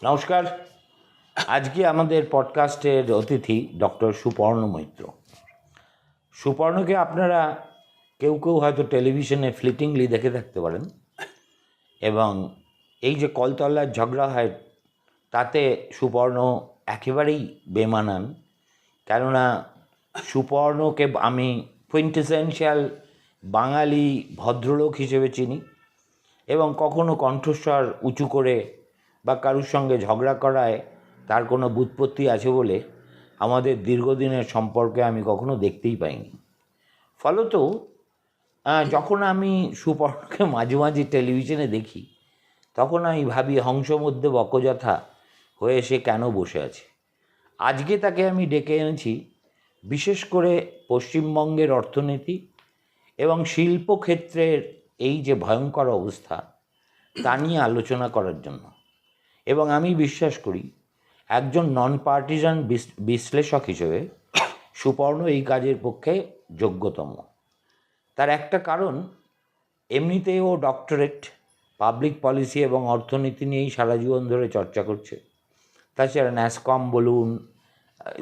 নমস্কার। আজকে আমাদের পডকাস্টের অতিথি ডক্টর সুপর্ণ মৈত্র। সুপর্ণকে আপনারা কেউ কেউ হয়তো টেলিভিশনে ফ্লিটিংলি দেখে থাকতে পারেন, এবং এই যে কলতলার ঝগড়া হয় তাতে সুপর্ণ একেবারেই বেমানান। কেননা সুপর্ণকে আমি কুইন্টেসেন্সিয়াল বাঙালি ভদ্রলোক হিসেবে চিনি, এবং কখনো কণ্ঠস্বর উঁচু করে বা কারুর সঙ্গে ঝগড়া করায় তার কোনো ব্যুৎপত্তি আছে বলে আমাদের দীর্ঘদিনের সম্পর্কে আমি কখনো দেখতেই পাইনি। ফলত যখন আমি সুপর্ণকে মাঝে মাঝে টেলিভিশনে দেখি, তখন আমি ভাবি হংস মধ্যে বকযথা হয়ে সে কেন বসে আছে। আজকে তাকে আমি ডেকে এনেছি বিশেষ করে পশ্চিমবঙ্গের অর্থনীতি এবং শিল্পক্ষেত্রের এই যে ভয়ঙ্কর অবস্থা তা নিয়ে আলোচনা করার জন্য। এবং আমি বিশ্বাস করি একজন নন পার্টিজান বিশ্লেষক হিসেবে সুপর্ণ এই কাজের পক্ষে যোগ্যতম। তার একটা কারণ, এমনিতেই ও ডক্টরেট পাবলিক পলিসি এবং অর্থনীতি নিয়েই সারা জীবন ধরে চর্চা করছে। তাছাড়া ন্যাসকম বলুন,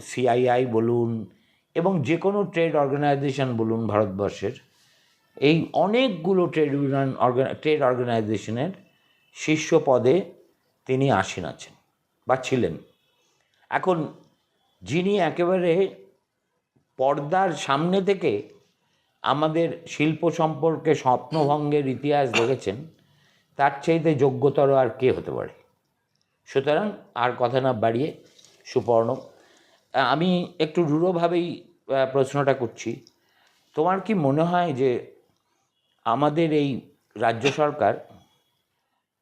সিআইআই বলুন, এবং যে কোনো ট্রেড অর্গানাইজেশন বলুন ভারতবর্ষের, এই অনেকগুলো ট্রেড অর্গানাইজেশনের শীর্ষ পদে তিনি আসীন আছেন বা ছিলেন। এখন যিনি একেবারে পর্দার সামনে থেকে আমাদের শিল্প সম্পর্কে স্বপ্নভঙ্গের ইতিহাস দেখেছেন, তার চাইতে যোগ্যতর আর কে হতে পারে। সুতরাং আর কথা না বাড়িয়ে সুপর্ণ, আমি একটু রূঢ়ভাবেই প্রশ্নটা করছি। তোমার কি মনে হয় যে আমাদের এই রাজ্য সরকার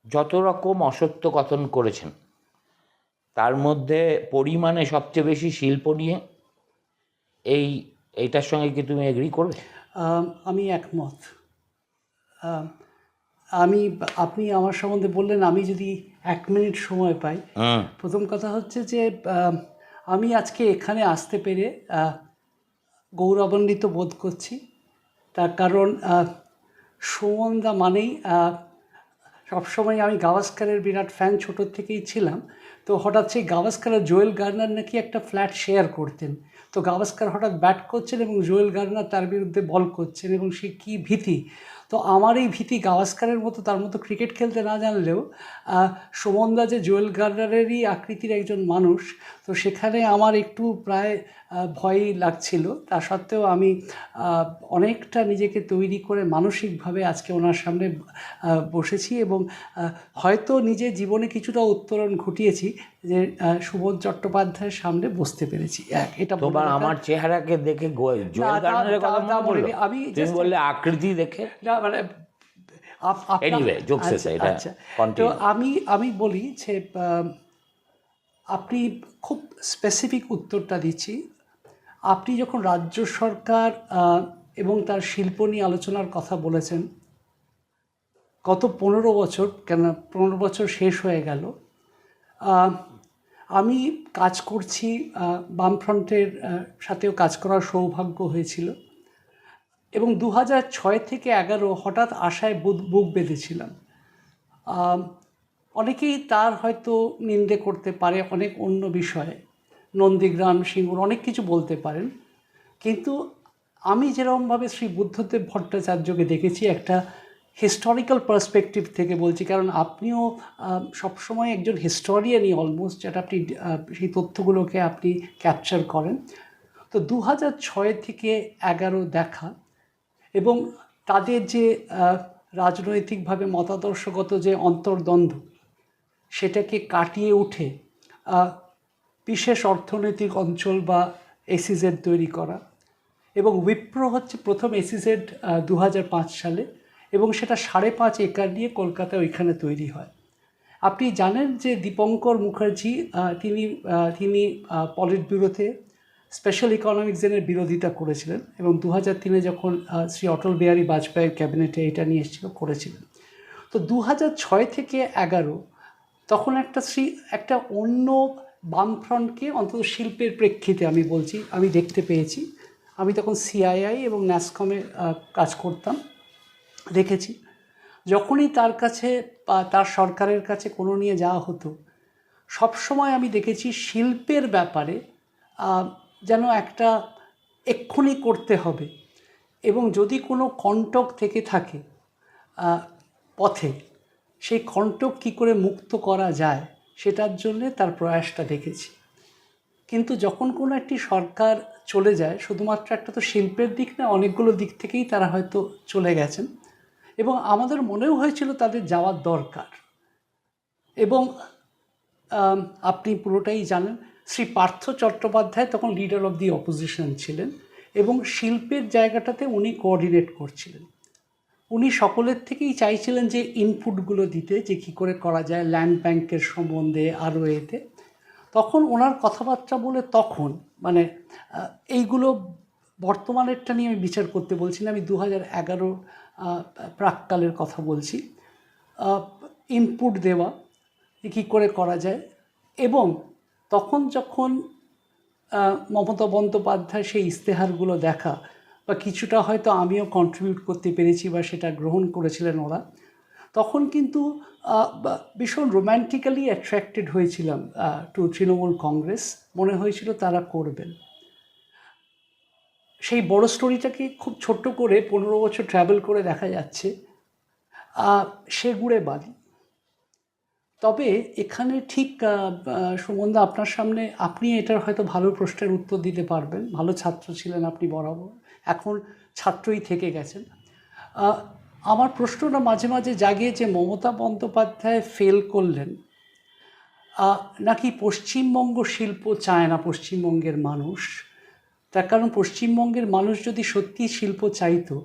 যত রকম অসত্য কথন করেছেন, তার মধ্যে পরিমাণে সবচেয়ে বেশি শিল্প নিয়ে, এইটার সঙ্গে কি তুমি এগ্রি করবে? আমি একমত। আপনি আমার সম্বন্ধে বললেন, আমি যদি 1 মিনিট সময় পাই। প্রথম কথা হচ্ছে যে আমি আজকে এখানে আসতে পেরে গৌরবান্বিত বোধ করছি। তার কারণ সুমনদা মানেই সবসময় আমি গাভাস্কারের বিরাট ফ্যান ছোটোর থেকেই ছিলাম। তো হঠাৎ সেই গাভাস্কার আর জোয়েল গার্নার নাকি একটা ফ্ল্যাট শেয়ার করতেন। তো গাভাস্কার হঠাৎ ব্যাট করছেন এবং জোয়েল গার্নার তার বিরুদ্ধে বল করছেন, এবং সে কী ভীতি! তো আমার এই ভীতি গাভাস্কারের মতো তার মতো ক্রিকেট খেলতে না জানলেও সুমনদা যে জোয়েল গার্নারেরই আকৃতির একজন মানুষ, তো সেখানে আমার একটু প্রায় ভয়ই লাগছিল। তা সত্ত্বেও আমি অনেকটা নিজেকে তৈরি করে মানসিকভাবে আজকে ওনার সামনে বসেছি, এবং হয়তো নিজের জীবনে কিছুটা উত্তরণ ঘটিয়েছি যে সুবোধ চট্টোপাধ্যায়ের সামনে বসতে পেরেছি। এটা তোমার আমার চেহারাকে দেখে আমি বললে আকৃতি দেখে না, মানে আচ্ছা, তো আমি বলি যে আপনি খুব স্পেসিফিক উত্তরটা দিচ্ছি। আপনি যখন রাজ্য সরকার এবং তার শিল্প নিয়ে আলোচনার কথা বলেছেন, গত 15 বছর, কেন 15 বছর শেষ হয়ে গেল, আমি কাজ করছি, বামফ্রন্টের সাথেও কাজ করার সৌভাগ্য হয়েছিল, এবং 2006 থেকে 11 হঠাৎ আশায় বুক বেঁধেছিলাম। অনেকেই তার হয়তো নিন্দে করতে পারে অনেক অন্য বিষয়ে, নন্দীগ্রাম, সিঙ্গুর, অনেক কিছু বলতে পারেন, কিন্তু আমি যেরকমভাবে শ্রী বুদ্ধদেব ভট্টাচার্যকে দেখেছি, একটা হিস্টোরিক্যাল পার্সপেক্টিভ থেকে বলছি, কারণ আপনিও সবসময় একজন হিস্টোরিয়ানই অলমোস্ট, যেটা আপনি সেই তথ্যগুলোকে আপনি ক্যাপচার করেন। তো 2006 থেকে 11 দেখা, এবং তাদের যে রাজনৈতিকভাবে মতাদর্শগত যে অন্তর্দ্বন্দ্ব, সেটাকে কাটিয়ে উঠে বিশেষ অর্থনৈতিক অঞ্চল বা এসিজেড তৈরি করা, এবং উইপ্রো হচ্ছে প্রথম এসিজেড 2005 সালে, এবং সেটা 5.5 একর নিয়ে কলকাতায় ওইখানে তৈরি হয়। আপনি জানেন যে দীপঙ্কর মুখার্জি, তিনি পলিট ব্যুরোতে স্পেশাল ইকোনমিক জোনের বিরোধিতা করেছিলেন, এবং 2003 যখন শ্রী অটল বিহারী বাজপেয়ীর ক্যাবিনেটে এটা নিয়ে এসেছিল, করেছিলেন। তো 2006 থেকে 11 তখন একটা অন্য বামফ্রন্টকে, অন্তত শিল্পের প্রেক্ষিতে আমি বলছি, আমি দেখতে পেয়েছি। আমি তখন সিআইআই এবং ন্যাসকমে কাজ করতাম, দেখেছি যখনই তার কাছে বা তার সরকারের কাছে কোনো নিয়ে যাওয়া হতো, সবসময় আমি দেখেছি শিল্পের ব্যাপারে যেন একটা এক্ষুনি করতে হবে, এবং যদি কোনো কণ্টক থেকে থাকে পথে, সেই কণ্টক কী করে মুক্ত করা যায় সেটার জন্যে তার প্রয়াসটা দেখেছি। কিন্তু যখন কোনো একটি সরকার চলে যায়, শুধুমাত্র একটা তো শিল্পের দিক না, অনেকগুলো দিক থেকেই তারা হয়তো চলে গেছেন, এবং আমাদের মনেও হয়েছিল তাদের যাওয়ার দরকার। এবং আপনি পুরোটাই জানেন, শ্রী পার্থ চট্টোপাধ্যায় তখন লিডার অফ দি অপোজিশন ছিলেন, এবং শিল্পের জায়গাটাতে উনি কোঅর্ডিনেট করছিলেন। উনি সকলের থেকেই চাইছিলেন যে ইনপুটগুলো দিতে, যে কী করে করা যায় ল্যান্ড ব্যাংকের সম্বন্ধে, আরও এতে। তখন ওনার কথাবার্তা বলে তখন মানে এইগুলো বর্তমানেরটা নিয়ে আমি বিচার করতে বলছি না, আমি 2011 প্রাককালের কথা বলছি। ইনপুট দেওয়া কী করে করা যায়, এবং তখন যখন মমতা বন্দ্যোপাধ্যায় সেই ইস্তেহারগুলো দেখা, বা কিছুটা হয়তো আমিও কন্ট্রিবিউট করতে পেরেছি বা সেটা গ্রহণ করেছিলেন ওরা, তখন কিন্তু ভীষণ রোম্যান্টিক্যালি অ্যাট্রাক্টেড হয়েছিলাম টু তৃণমূল কংগ্রেস। মনে হয়েছিল তারা করবেন। সেই বড় স্টোরিটাকে খুব ছোট্ট করে 15 বছর ট্রাভেল করে দেখা যাচ্ছে সেগুড়ে বালি। তবে এখানে ঠিক সুমনদা, আপনার সামনে, আপনি এটার হয়তো ভালো প্রশ্নের উত্তর দিতে পারবেন, ভালো ছাত্র ছিলেন আপনি বরাবর, এখন ছাত্রই থেকে গেছেন। আমার প্রশ্নটা মাঝে মাঝে জাগে যে মমতা বন্দ্যোপাধ্যায় ফেল করলেন, নাকি পশ্চিমবঙ্গ শিল্প চায় না পশ্চিমবঙ্গের মানুষ? তার কারণ পশ্চিমবঙ্গের মানুষ যদি সত্যি শিল্প চাইতো,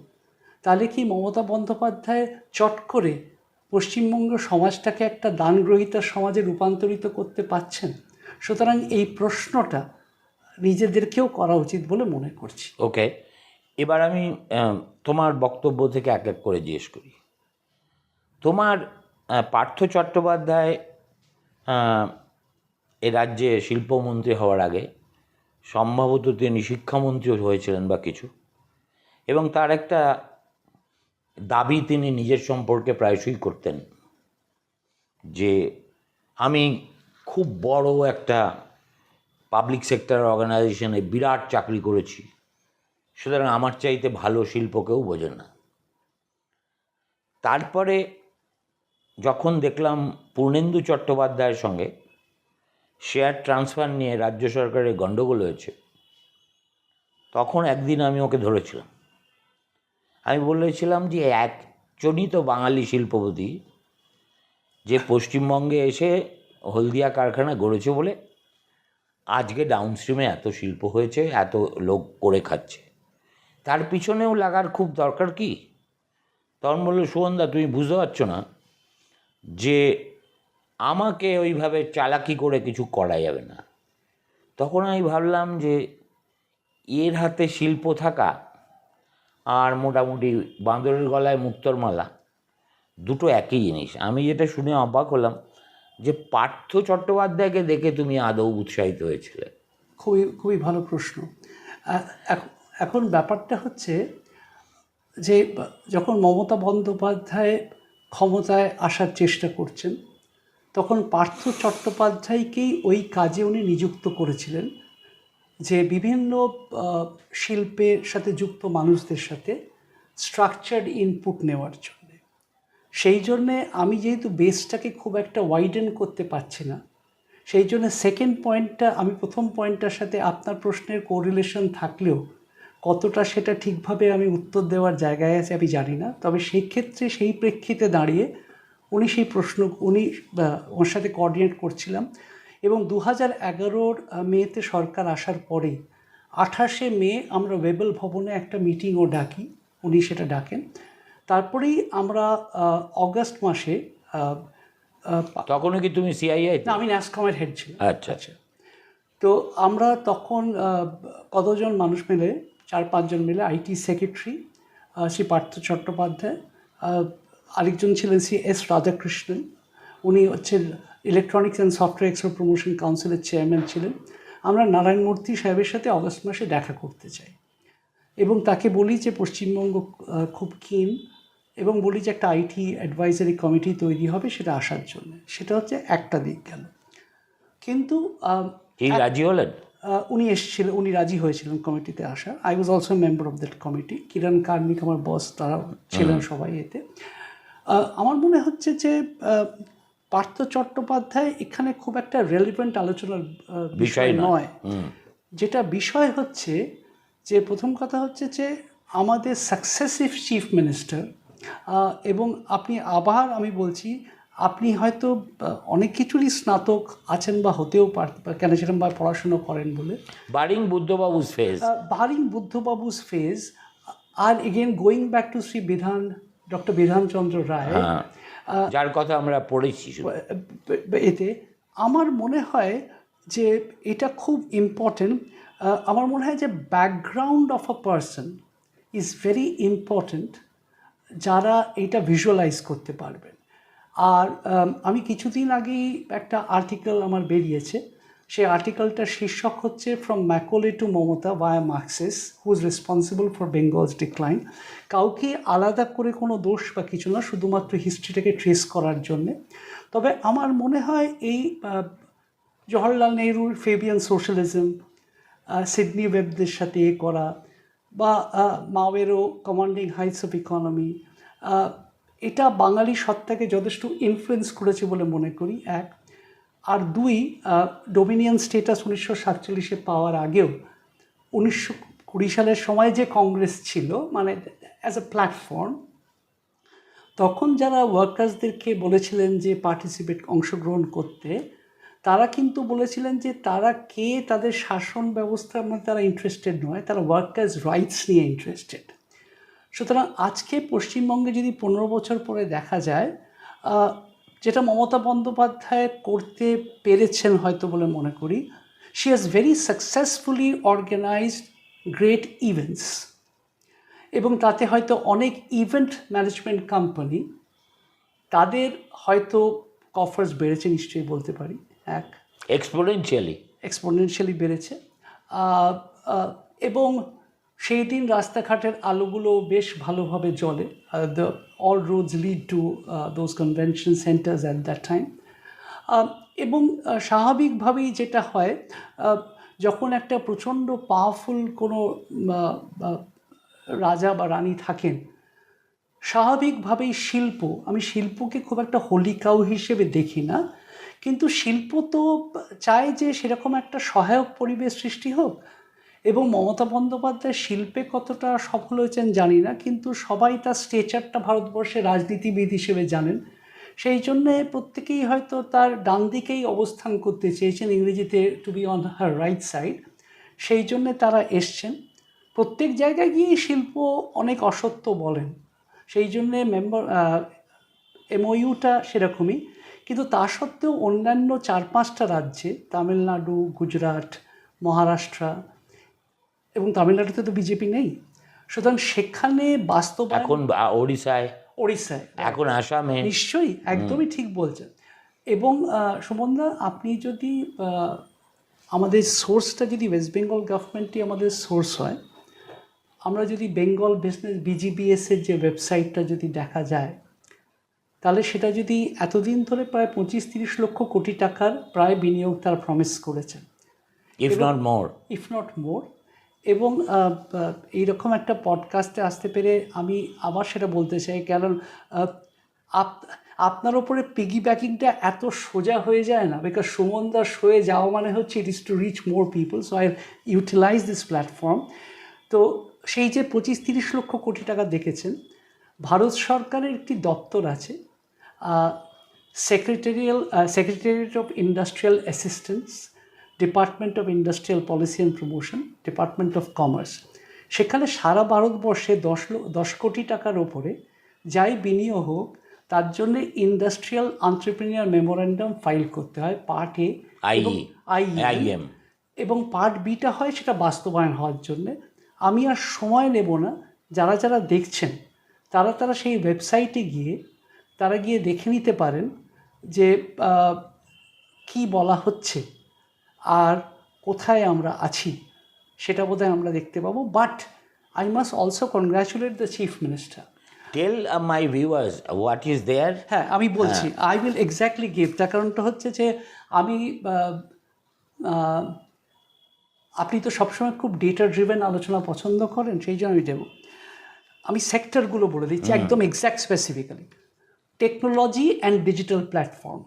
তাহলে কি মমতা বন্দ্যোপাধ্যায় চট করে পশ্চিমবঙ্গ সমাজটাকে একটা দানগ্রহীতার সমাজে রূপান্তরিত করতে পারছেন? সুতরাং এই প্রশ্নটা নিজেদেরকেও করা উচিত বলে মনে করছি। ওকে, এবার আমি তোমার বক্তব্য থেকে এক এক করে জিজ্ঞেস করি। তোমার পার্থ চট্টোপাধ্যায় এ রাজ্যে শিল্পমন্ত্রী হওয়ার আগে সম্ভবত তিনি শিক্ষামন্ত্রীও হয়েছিলেন বা কিছু, এবং তার একটা দাবি তিনি নিজের সম্পর্কে প্রায়শই করতেন যে আমি খুব বড় একটা পাবলিক সেক্টর অর্গানাইজেশনে বিরাট চাকরি করেছি, সুতরাং আমার চাইতে ভালো শিল্প কেউ বোঝে না। তারপরে যখন দেখলাম পূর্ণেন্দু চট্টোপাধ্যায়ের সঙ্গে শেয়ার ট্রান্সফার নিয়ে রাজ্য সরকারের গণ্ডগোল হয়েছে, তখন একদিন আমি ওকে ধরেছিলাম। আমি বলেছিলাম যে একজনই তো বাঙালি শিল্পপতি যে পশ্চিমবঙ্গে এসে হলদিয়া কারখানা গড়েছে বলে আজকে ডাউনস্ট্রিমে এত শিল্প হয়েছে, এত লোক করে খাচ্ছে, তার পিছনেও লাগার খুব দরকার কি? তখন বললো, সুগন্ধা তুমি বুঝতে পারছো না যে আমাকে ওইভাবে চালাকি করে কিছু করা যাবে না। তখন আমি ভাবলাম যে এর হাতে শিল্প থাকা আর মোটামুটি বাঁদরের গলায় মুক্তোর মালা দুটো একই জিনিস। আমি যেটা শুনে অবাক হলাম যে পার্থ চট্টোপাধ্যায়কে দেখে তুমি আদৌ উৎসাহিত হয়েছিলে। খুবই খুবই ভালো প্রশ্ন। এখন ব্যাপারটা হচ্ছে যে যখন মমতা বন্দ্যোপাধ্যায় ক্ষমতায় আসার চেষ্টা করছেন, তখন পার্থ চট্টোপাধ্যায়কেই ওই কাজে উনি নিযুক্ত করেছিলেন, যে বিভিন্ন শিল্পের সাথে যুক্ত মানুষদের সাথে স্ট্রাকচার্ড ইনপুট নেওয়ার জন্য। সেই জন্যে আমি যেহেতু বেসটাকে খুব একটা ওয়াইডেন করতে পারছি না, সেই জন্য সেকেন্ড পয়েন্টটা, আমি প্রথম পয়েন্টটার সাথে আপনার প্রশ্নের কোরিলেশন থাকলেও কতটা সেটা ঠিকভাবে আমি উত্তর দেওয়ার জায়গায় আছে আমি জানি না। তবে সেই ক্ষেত্রে সেই প্রেক্ষিতে দাঁড়িয়ে উনি সেই প্রশ্ন, ওর সাথে কোঅর্ডিনেট করছিলাম, এবং 2011 মেতে সরকার আসার পরে 28শে মে আমরা ওয়েবেল ভবনে একটা মিটিংও ডাকি, উনি সেটা ডাকেন। তারপরেই আমরা অগাস্ট মাসে, তখনও কি তুমি সিআইআই? না, আমি ন্যাসকমের হেড ছিলাম। আচ্ছা আচ্ছা। তো আমরা তখন কতজন মানুষ মিলে, 4-5 জন মিলে, আইটি সেক্রেটারি শ্রী পার্থ চট্টোপাধ্যায়, আরেকজন ছিলেন শ্রী এস রাধাকৃষ্ণন, উনি হচ্ছেন electronics and software export promotion কাউন্সিলের চেয়ারম্যান ছিলেন। আমরা নারায়ণ মূর্তি সাহেবের সাথে অগস্ট মাসে দেখা করতে চাই, এবং তাকে বলি যে পশ্চিমবঙ্গ খুব কিন, এবং বলি যে একটা আইটি অ্যাডভাইজারি কমিটি তৈরি হবে সেটা আসার জন্য। সেটা হচ্ছে একটা দিক গেল। কিন্তু কি রাজি হলেন? উনি এসেছিলেন, উনি রাজি হয়েছিলেন কমিটিতে আসা। I was also member of that committee. Kiran Karnik আমার বস, তারা ছিলেন সবাই এতে। আমার মনে হচ্ছে যে পার্থ চট্টোপাধ্যায় এখানে খুব একটা রেলিভেন্ট আলোচনার বিষয় নয়। যেটা বিষয় হচ্ছে যে প্রথম কথা হচ্ছে যে আমাদের সাকসেসিভ চিফ মিনিস্টার, এবং আপনি আবার আমি বলছি, আপনি হয়তো অনেক কিছুরই স্নাতক আছেন বা হতেও কেন সেরকম বা পড়াশুনো করেন বলে। Barring Buddhababu's phase, barring Buddhababu's phase, আর again going back to Shri doctor Bidhan Chandra Roy, যার কথা আমরা পড়েছি এতে আমার মনে হয় যে এটা খুব ইম্পর্টেন্ট। আমার মনে হয় যে background of a person is very important, যারা এটা ভিজুয়ালাইজ করতে পারবেন। আর আমি কিছুদিন আগেই একটা আর্টিকেল আমার বেরিয়েছে, সেই আর্টিকেলটার শীর্ষক হচ্ছে from Macaulay to Mamata via Marxists who is responsible for Bengal's decline. কাউকে আলাদা করে কোনো দোষ বা কিছু না, শুধুমাত্র হিস্ট্রিটাকে ট্রেস করার জন্যে। তবে আমার মনে হয় এই জওহরলাল নেহরুর ফেবিয়ান সোশ্যালিজম, সিডনি ওয়েবদের সাথে এ করা, বা মাওয়েরও কমান্ডিং হাইটস অফ ইকোনমি, এটা বাঙালি সত্তাকে যথেষ্ট ইনফ্লুয়েন্স করেছে বলে মনে করি, এক। আর দুই, ডোমিনিয়ন স্টেটাস 1947-এ পাওয়ার আগেও 1920 সালের সময় যে কংগ্রেস ছিল, মানে অ্যাজ এ প্ল্যাটফর্ম, তখন যারা ওয়ার্কার্সদেরকে বলেছিলেন যে অংশগ্রহণ করতে, তারা কিন্তু বলেছিলেন যে তারা কে, তাদের শাসন ব্যবস্থার মধ্যে তারা ইন্টারেস্টেড নয়, তারা ওয়ার্কার্স রাইটস নিয়ে ইন্টারেস্টেড। সুতরাং আজকে পশ্চিমবঙ্গে যদি 15 বছর পরে দেখা যায়, যেটা মমতা বন্দ্যোপাধ্যায় করতে পেরেছেন হয়তো বলে মনে করি, she has very successfully organised great events, এবং তাতে হয়তো অনেক ইভেন্ট ম্যানেজমেন্ট কোম্পানি, তাদের হয়তো কফার্স বেড়েছে নিশ্চয়ই বলতে পারি, এক, এক্সপোনেনশিয়ালি বেড়েছে। এবং সেই দিন রাস্তাঘাটের আলোগুলো বেশ ভালোভাবে জ্বলে। All roads lead to those convention centres at that time. এবং স্বাভাবিকভাবেই যেটা হয়, যখন একটা প্রচণ্ড পাওয়ারফুল কোনো রাজা বা রানী থাকেন, স্বাভাবিকভাবেই আমি শিল্পকে খুব একটা হোলি কাউ হিসেবে দেখি না, কিন্তু শিল্প তো চায় যে সেরকম একটা সহায়ক পরিবেশ সৃষ্টি হোক। এবং মমতা বন্দ্যোপাধ্যায় শিল্পে কতটা সফল হয়েছেন জানি না, কিন্তু সবাই তার স্টেচারটা ভারতবর্ষে রাজনীতিবিদ হিসেবে জানেন। সেই জন্যে প্রত্যেকেই হয়তো তার ডান দিকেই অবস্থান করতে চেয়েছেন, ইংরেজিতে to be on her right side. সেই জন্যে তারা এসছেন। প্রত্যেক জায়গায় গিয়ে শিল্প অনেক অসত্য বলেন, সেই জন্যে এমওইউটা সেরকমই। কিন্তু তা সত্ত্বেও অন্যান্য 4-5টা রাজ্যে, তামিলনাড়ু, গুজরাট, মহারাষ্ট্র, এবং তামিলনাড়ুতে তো বিজেপি নেই, সুতরাং সেখানে বাস্তবায়ন, এখন ওড়িশায়, এখন আসামে, নিশ্চয়ই একদমই ঠিক বলছেন। এবং সুমনদা, আপনি যদি আমাদের সোর্সটা যদি ওয়েস্ট বেঙ্গল গভর্নমেন্টই আমাদের সোর্স হয়, আমরা যদি বেঙ্গল বিজনেস BGBS-এর যে ওয়েবসাইটটা যদি দেখা যায়, তাহলে সেটা যদি এতদিন ধরে প্রায় 25-30 লক্ষ কোটি টাকার প্রায় বিনিয়োগ তারা প্রমিস করেছেন, ইফ নট মোর। এবং এইরকম একটা পডকাস্টে আসতে পেরে আমি আবার সেটা বলতে চাই, কারণ আপনার ওপরে পিগি ব্যাকিংটা এত সোজা হয়ে যায় না, বিকজ সুমনদার শোয়ে যাওয়া মানে হচ্ছে it is to reach more people, so I utilise this platform. তো সেই যে 25-30 লক্ষ কোটি টাকা দেখেছেন, ভারত সরকারের একটি দপ্তর আছে, secretariat of industrial assistance, department of industrial policy and promotion, department of commerce. সেখানে সারা ভারতবর্ষে 10 কোটি টাকার ওপরে যাই বিনিয়োগ হোক, তার জন্যে ইন্ডাস্ট্রিয়াল এন্টারপ্রেনিউর মেমোরেন্ডাম ফাইল করতে হয়, পার্ট এ IEM, এবং পার্ট বিটা হয় সেটা বাস্তবায়ন হওয়ার জন্যে। আমি আর সময় নেব না, যারা যারা দেখছেন তারা সেই ওয়েবসাইটে গিয়ে দেখে নিতে পারেন যে কি বলা হচ্ছে আর কোথায় আমরা আছি, সেটা বোধহয় আমরা দেখতে পাবো। But I must also congratulate the chief minister. Tell my viewers what is there. হ্যাঁ, আমি বলছি, আই উইল এক্স্যাক্টলি গিভ। তার কারণটা হচ্ছে যে আমি আপনি তো সবসময় খুব ডেটা ড্রিভেন আলোচনা পছন্দ করেন, সেই জন্য আমি দেবো। আমি সেক্টরগুলো বলে দিচ্ছি একদম exact specifically. Technology and digital platform,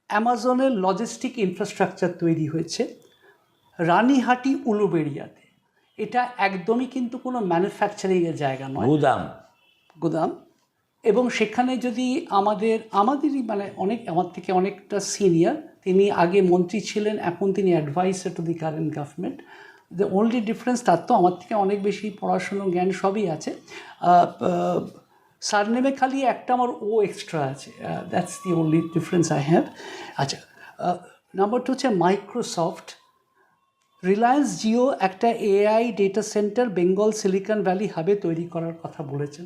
অ্যামাজনের লজিস্টিক ইনফ্রাস্ট্রাকচার তৈরি হয়েছে রানীহাটি উলুবেড়িয়াতে। এটা একদমই কিন্তু কোনো ম্যানুফ্যাকচারিংয়ের জায়গা নয়, গুদাম। এবং সেখানে যদি আমাদেরই মানে আমার থেকে অনেকটা সিনিয়র, তিনি আগে মন্ত্রী ছিলেন, এখন তিনি adviser to the current government. The only difference, তার তো আমার থেকে অনেক বেশি পড়াশুনো জ্ঞান সবই আছে, সারনেমে খালি একটা আমার ও এক্সট্রা আছে, that's the only difference I have. আচ্ছা, নাম্বার 2 হচ্ছে মাইক্রোসফট। রিলায়েন্স জিও একটা AI data centre Bengal Silicon Valley হাবে তৈরি করার কথা বলেছেন।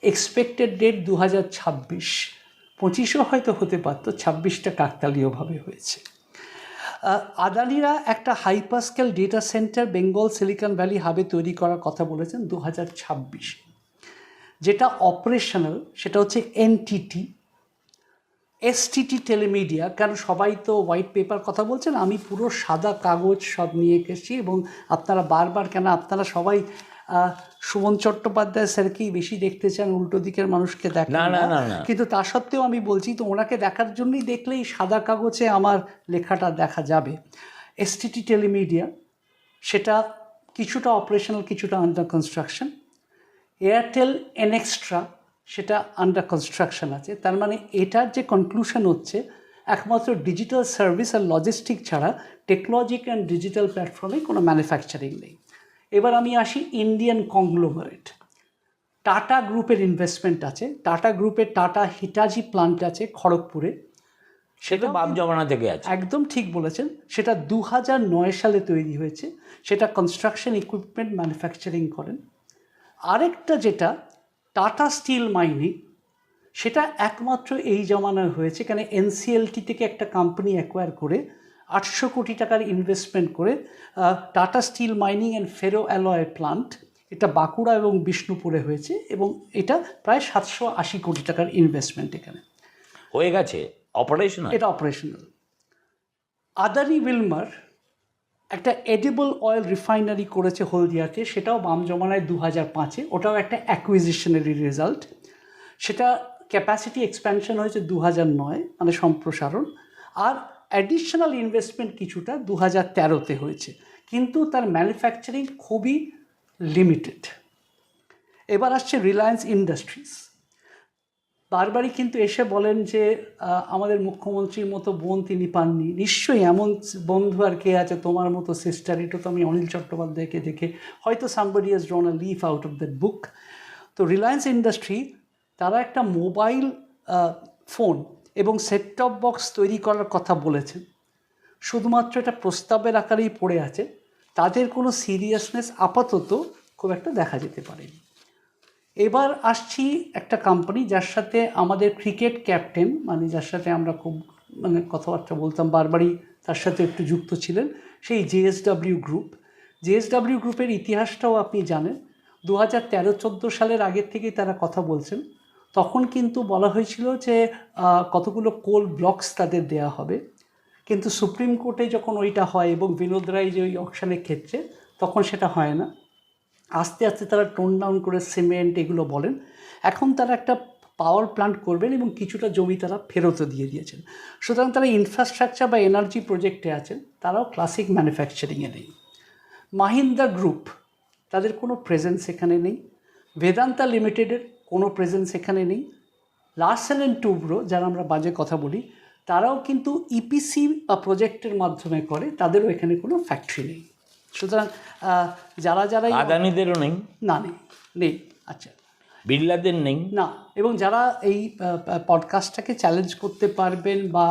এক্সপেক্টেড ডেট 2026, 25ও হয়তো হতে পারত, 26টা কাকতালীয়ভাবে হয়েছে। আদানিরা একটা hyperscale data centre Bengal Silicon Valley হাবে তৈরি করার কথা বলেছেন 2026। যেটা অপারেশনাল সেটা হচ্ছে এনটিটি, এসটিটি টেলিমিডিয়া। কারণ সবাই তো হোয়াইট পেপার কথা বলছেন, আমি পুরো সাদা কাগজ সব নিয়ে এসেছি। এবং আপনারা বারবার, কেন আপনারা সবাই সুমন চট্টোপাধ্যায় স্যারকেই বেশি দেখতে চান, উল্টো দিকের মানুষকে দেখেন না, কিন্তু তা সত্ত্বেও আমি বলছি, তো ওনাকে দেখার জন্যই দেখলেই সাদা কাগজে আমার লেখাটা দেখা যাবে। এসটিটি টেলিমিডিয়া সেটা কিছুটা অপারেশনাল, কিছুটা আন্ডার কনস্ট্রাকশন। এয়ারটেল এনএক্সট্রা সেটা আন্ডার কনস্ট্রাকশন আছে। তার মানে এটার যে কনক্লুশন হচ্ছে, একমাত্র ডিজিটাল সার্ভিস আর লজিস্টিক ছাড়া টেকনোলজি অ্যান্ড ডিজিটাল প্ল্যাটফর্মে কোনো ম্যানুফ্যাকচারিং নেই। এবার আমি আসি ইন্ডিয়ান কংগ্লোমারেট। টাটা গ্রুপের ইনভেস্টমেন্ট আছে, টাটা গ্রুপের টাটা হিটাজি প্লান্ট আছে খড়গপুরে, সেটা বাপ জমানা থেকে আছে। একদম ঠিক বলেছেন, সেটা 2009 সালে তৈরি হয়েছে। সেটা কনস্ট্রাকশন ইকুইপমেন্ট ম্যানুফ্যাকচারিং করেন। আরেকটা যেটা টাটা স্টিল মাইনিং, সেটা একমাত্র এই জমানায় হয়েছে, কেন এনসিএলটি থেকে একটা কোম্পানি অ্যাকোয়ার করে 800 কোটি টাকার ইনভেস্টমেন্ট করে Tata steel mining and ferro alloy plant, এটা বাঁকুড়া এবং বিষ্ণুপুরে হয়েছে। এবং এটা প্রায় 780 কোটি টাকার ইনভেস্টমেন্ট এখানে হয়ে গেছে, অপারেশনাল। এটা অপারেশনাল। আদানি উইলমার একটা এডিবল অয়েল রিফাইনারি করেছে হলদিয়াতে, সেটাও বাম জমানায় 2005-এ, ওটাও একটা অ্যাকুইজিশনারি রেজাল্ট। সেটা ক্যাপাসিটি এক্সপ্যানশন হয়েছে 2009, মানে সম্প্রসারণ। আর অ্যাডিশনাল ইনভেস্টমেন্ট কিছুটা 2013-তে হয়েছে, কিন্তু তার ম্যানুফ্যাকচারিং খুবই লিমিটেড। এবার আসছে রিলায়েন্স ইন্ডাস্ট্রিজ। বারবারই কিন্তু এসে বলেন যে আমাদের মুখ্যমন্ত্রীর মতো বোন তিনি পাননি। নিশ্চয়ই এমন বন্ধু আর কে আছে তোমার মতো সিস্টার, এটা তো আমি অনিল চট্টোপাধ্যায়কে দেখে হয়তো somebody has ড্রন a leaf out of that বুক। তো রিলায়েন্স ইন্ডাস্ট্রি তারা একটা মোবাইল ফোন এবং সেট টপ বক্স তৈরি করার কথা বলেছেন, শুধুমাত্র এটা প্রস্তাবের আকারেই পড়ে আছে, তাদের কোনো সিরিয়াসনেস আপাতত খুব একটা দেখা যেতে পারেনি। এবার আসছি একটা কোম্পানি যার সাথে আমাদের ক্রিকেট ক্যাপ্টেন, মানে যার সাথে আমরা খুব কথাবার্তা বলতাম, বারবারই তার সাথে একটু যুক্ত ছিলেন, সেই জেএসডব্লিউ গ্রুপ। জেএসডব্লিউ গ্রুপের ইতিহাসটাও আপনি জানেন, 2013-14 সালের আগের থেকেই তারা কথা বলছেন। তখন কিন্তু বলা হয়েছিল যে কতগুলো কোল ব্লকস তাদের দেয়া হবে, কিন্তু সুপ্রিম কোর্টে যখন ওইটা হয় এবং বিনোদ রায় যে ওই অকশনের ক্ষেত্রে, তখন সেটা হয় না। আস্তে আস্তে তারা টোন ডাউন করে সিমেন্ট এগুলো বলেন। এখন তারা একটা পাওয়ার প্ল্যান্ট করবেন এবং কিছুটা জমি তারা ফেরতও দিয়ে দিয়েছেন। সুতরাং তারা ইনফ্রাস্ট্রাকচার বা এনার্জি প্রজেক্টে আছেন, তারাও ক্লাসিক ম্যানুফ্যাকচারিংয়ে নেই। মাহিন্দ্রা গ্রুপ, তাদের কোনো প্রেজেন্স এখানে নেই। বেদান্তা লিমিটেডের কোনো প্রেজেন্স এখানে নেই। লার্সেন অ্যান্ড টুব্রো, যারা আমরা বাজে কথা বলি, তারাও কিন্তু ইপিসি বা প্রজেক্টের মাধ্যমে করে, তাদেরও এখানে কোনো ফ্যাক্টরি নেই। সুতরাং যারা যারা আদানিদেরও নেই, নেই। আচ্ছা, বিড়লাদের নেই না। এবং যারা এই পডকাস্টটাকে চ্যালেঞ্জ করতে পারবেন বা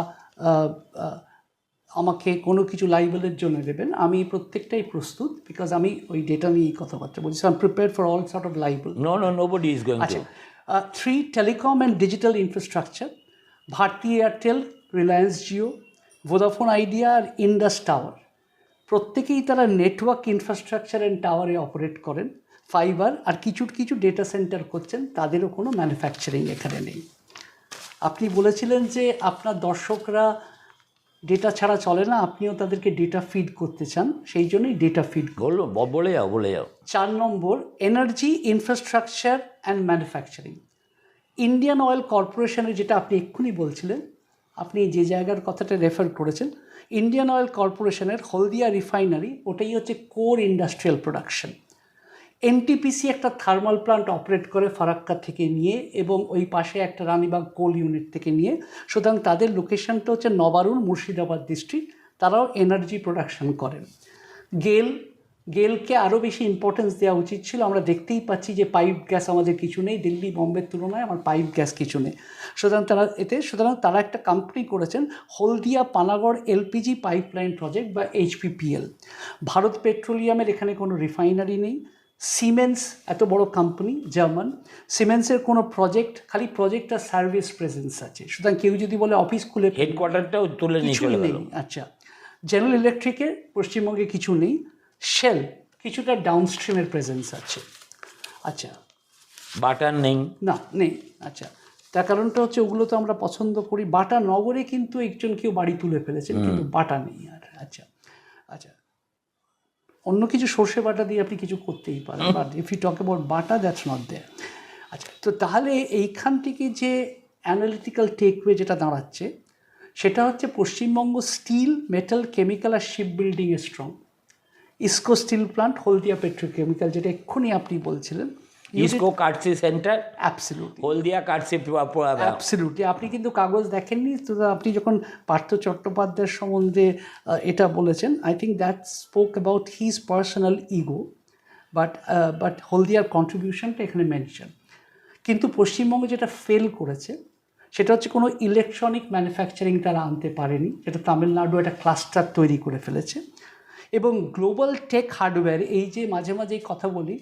আমাকে কোনো কিছু লাইবেলের জন্য দেবেন, আমি প্রত্যেকটাই প্রস্তুত, বিকজ আমি ওই ডেটা নিয়েই কথাবার্তা বলছি। I am prepared for all sort of libel. Nobody is going to. 3 telecom and digital infrastructure, Bharti Airtel, Reliance Jio, Vodafone Idea আর ইন্ডাস টাওয়ার, প্রত্যেকেই তারা নেটওয়ার্ক ইনফ্রাস্ট্রাকচার অ্যান্ড টাওয়ারে অপারেট করেন, ফাইবার আর কিছু ডেটা সেন্টার করছেন, তাদেরও কোনো ম্যানুফ্যাকচারিং এখানে নেই। আপনি বলেছিলেন যে আপনার দর্শকরা ডেটা ছাড়া চলে না, আপনিও তাদেরকে ডেটা ফিড করতে চান, সেই জন্যই ডেটা ফিড। বলে যাও। 4 নম্বর, energy infrastructure and manufacturing. Indian Oil কর্পোরেশনের, যেটা আপনি এক্ষুনি বলছিলেন, আপনি যে জায়গার কথাটা রেফার করেছেন, ইন্ডিয়ান অয়েল কর্পোরেশনের হলদিয়া রিফাইনারি, ওটাই হচ্ছে কোর ইন্ডাস্ট্রিয়াল প্রোডাকশন। এনটিপিসি একটা থার্মাল প্লান্ট অপারেট করে ফারাক্কা থেকে নিয়ে, এবং ওই পাশে একটা রানীবাগ কোল ইউনিট থেকে নিয়ে। সুতরাং তাদের লোকেশনটা হচ্ছে নবারুণ, মুর্শিদাবাদ ডিস্ট্রিক্ট। তারাও এনার্জি প্রোডাকশন করেন। গেলকে আরও বেশি ইম্পর্টেন্স দেওয়া উচিত ছিল। আমরা দেখতেই পাচ্ছি যে পাইপ গ্যাস আমাদের কিছু নেই, দিল্লি বোম্বের তুলনায় আমার পাইপ গ্যাস কিছু নেই। সুতরাং তারা একটা কোম্পানি করেছেন হলদিয়া পানাগড় এলপিজি পাইপলাইন প্রজেক্ট বা HPPL। ভারত পেট্রোলিয়ামের এখানে কোনো রিফাইনারি নেই। সিমেন্স এত বড় কোম্পানি, জার্মান, সিমেন্সের কোনো খালি প্রজেক্ট আর সার্ভিস প্রেজেন্স আছে। সুতরাং কেউ যদি বলে অফিস খুলে, হেডকোয়ার্টারটাও তুলে নিয়ে চলে গেল। আচ্ছা, জেনারেল ইলেকট্রিকের পশ্চিমবঙ্গে কিছু নেই। শেল কিছুটা ডাউনস্ট্রিমের প্রেজেন্স আছে। আচ্ছা, বাটার নেই নেই। আচ্ছা, তার কারণটা হচ্ছে ওগুলো তো আমরা পছন্দ করি। বাটা নগরে কিন্তু কেউ বাড়ি তুলে ফেলেছেন, কিন্তু বাটা নেই আর। আচ্ছা, অন্য কিছু সর্ষে বাটা দিয়ে আপনি কিছু করতেই পারেন, but if you talk about Bata, that's not there. আচ্ছা, তো তাহলে এইখান থেকে যে অ্যানালিটিক্যাল টেকওয়ে যেটা দাঁড়াচ্ছে, সেটা হচ্ছে পশ্চিমবঙ্গ স্টিল, মেটাল, কেমিক্যাল আর শিপ বিল্ডিংয়ে স্ট্রং। ইস্কো স্টিল প্লান্ট, হলদিয়া পেট্রোকেমিক্যাল, যেটা এক্ষুনি আপনি বলছিলেন, ইসকো কার্সি সেন্টার, অ্যাবসলিউটলি হলদিয়া কার্সি, অ্যাবসলিউটলি। আপনি কিন্তু কাগজ দেখেননি তো, আপনি যখন পার্থ চট্টোপাধ্যায়ের সম্বন্ধে এটা বলেছেন, I think that spoke about his personal ego, but হলদিয়ার কন্ট্রিবিউশনটা এখানে মেনশন। কিন্তু পশ্চিমবঙ্গে যেটা ফেল করেছে সেটা হচ্ছে কোনো ইলেকট্রনিক ম্যানুফ্যাকচারিং তারা আনতে পারেনি, যেটা তামিলনাড়ু একটা ক্লাস্টার তৈরি করে ফেলেছে। এবং গ্লোবাল টেক হার্ডওয়্যার, এই যে মাঝে মাঝেই কথা বলি,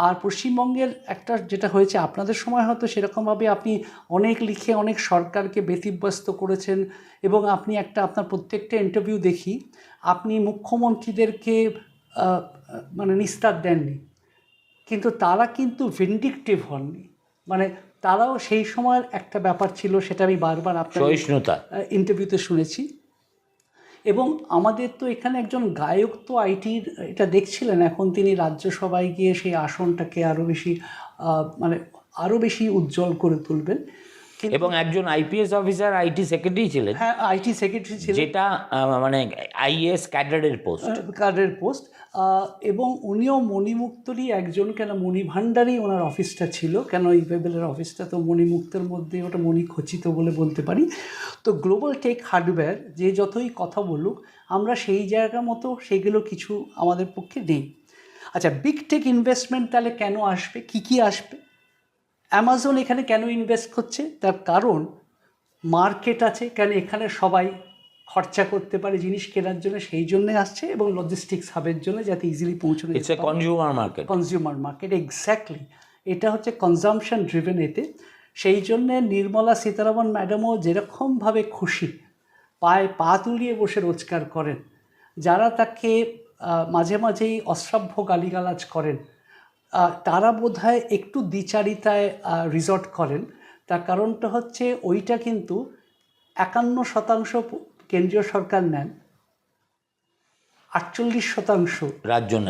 আর পশ্চিমবঙ্গের একটা যেটা হয়েছে, আপনাদের সময় হয়তো সেরকমভাবে আপনি অনেক লিখে অনেক সরকারকে ব্যতিব্যস্ত করেছেন, এবং আপনি আপনার প্রত্যেকটা ইন্টারভিউ দেখি, আপনি মুখ্যমন্ত্রীদেরকে মানে নিস্তার দেননি, কিন্তু তারা কিন্তু ভিন্ডিকটিভ হননি। মানে তারাও সেই সময়ের একটা ব্যাপার ছিল, সেটা আমি বারবার আপনার ইন্টারভিউতে শুনেছি। এবং আমাদের তো এখানে একজন গায়ক তো আইটির এটা দেখছিলেন, এখন তিনি রাজ্যসভায় গিয়ে সেই আসনটাকে আরও বেশি উজ্জ্বল করে তুলবেন। এবং একজন আইপিএস অফিসার আইটি সেক্রেটারি ছিলেন। হ্যাঁ, আইটি সেক্রেটারি ছিলেন, যেটা মানে আইএস ক্যাডারের পোস্ট। এবং উনিও মণিমুক্তরই একজন, কেন মণিভাণ্ডারই ওনার অফিসটা ছিল, কেন এই ওয়েবেলের অফিসটা তো মণিমুক্তের মধ্যে, ওটা মণিখচিত বলে বলতে পারি। তো গ্লোবাল টেক হার্ডওয়্যার যে যতই কথা বলুক, আমরা সেই জায়গা মতো সেগুলো কিছু আমাদের পক্ষে নেই। আচ্ছা, বিগ টেক ইনভেস্টমেন্ট তাহলে কেন আসবে, কী আসবে? অ্যামাজন এখানে কেন ইনভেস্ট করছে? তার কারণ মার্কেট আছে, কেন এখানে সবাই খরচা করতে পারে জিনিস কেনার জন্য, সেই জন্যে আসছে, এবং লজিস্টিক্স হাবের জন্য, যাতে ইজিলি পৌঁছানো যায়। Consumer market, exactly. এটা হচ্ছে কনজামশন ড্রিভেন এতে। সেই জন্যে নির্মলা সীতারামন ম্যাডামও যেরকমভাবে খুশি, পায়ে পা তুলিয়ে বসে রোজগার করেন, যারা তাকে মাঝে মাঝেই অশ্রাব্য গালিগালাজ করেন, তারা বোধহয় একটু দ্বিচারিতায় রিসর্ট করেন। তার কারণটা হচ্ছে ওইটা কিন্তু 51% কেন্দ্রীয় সরকার নেন, 48%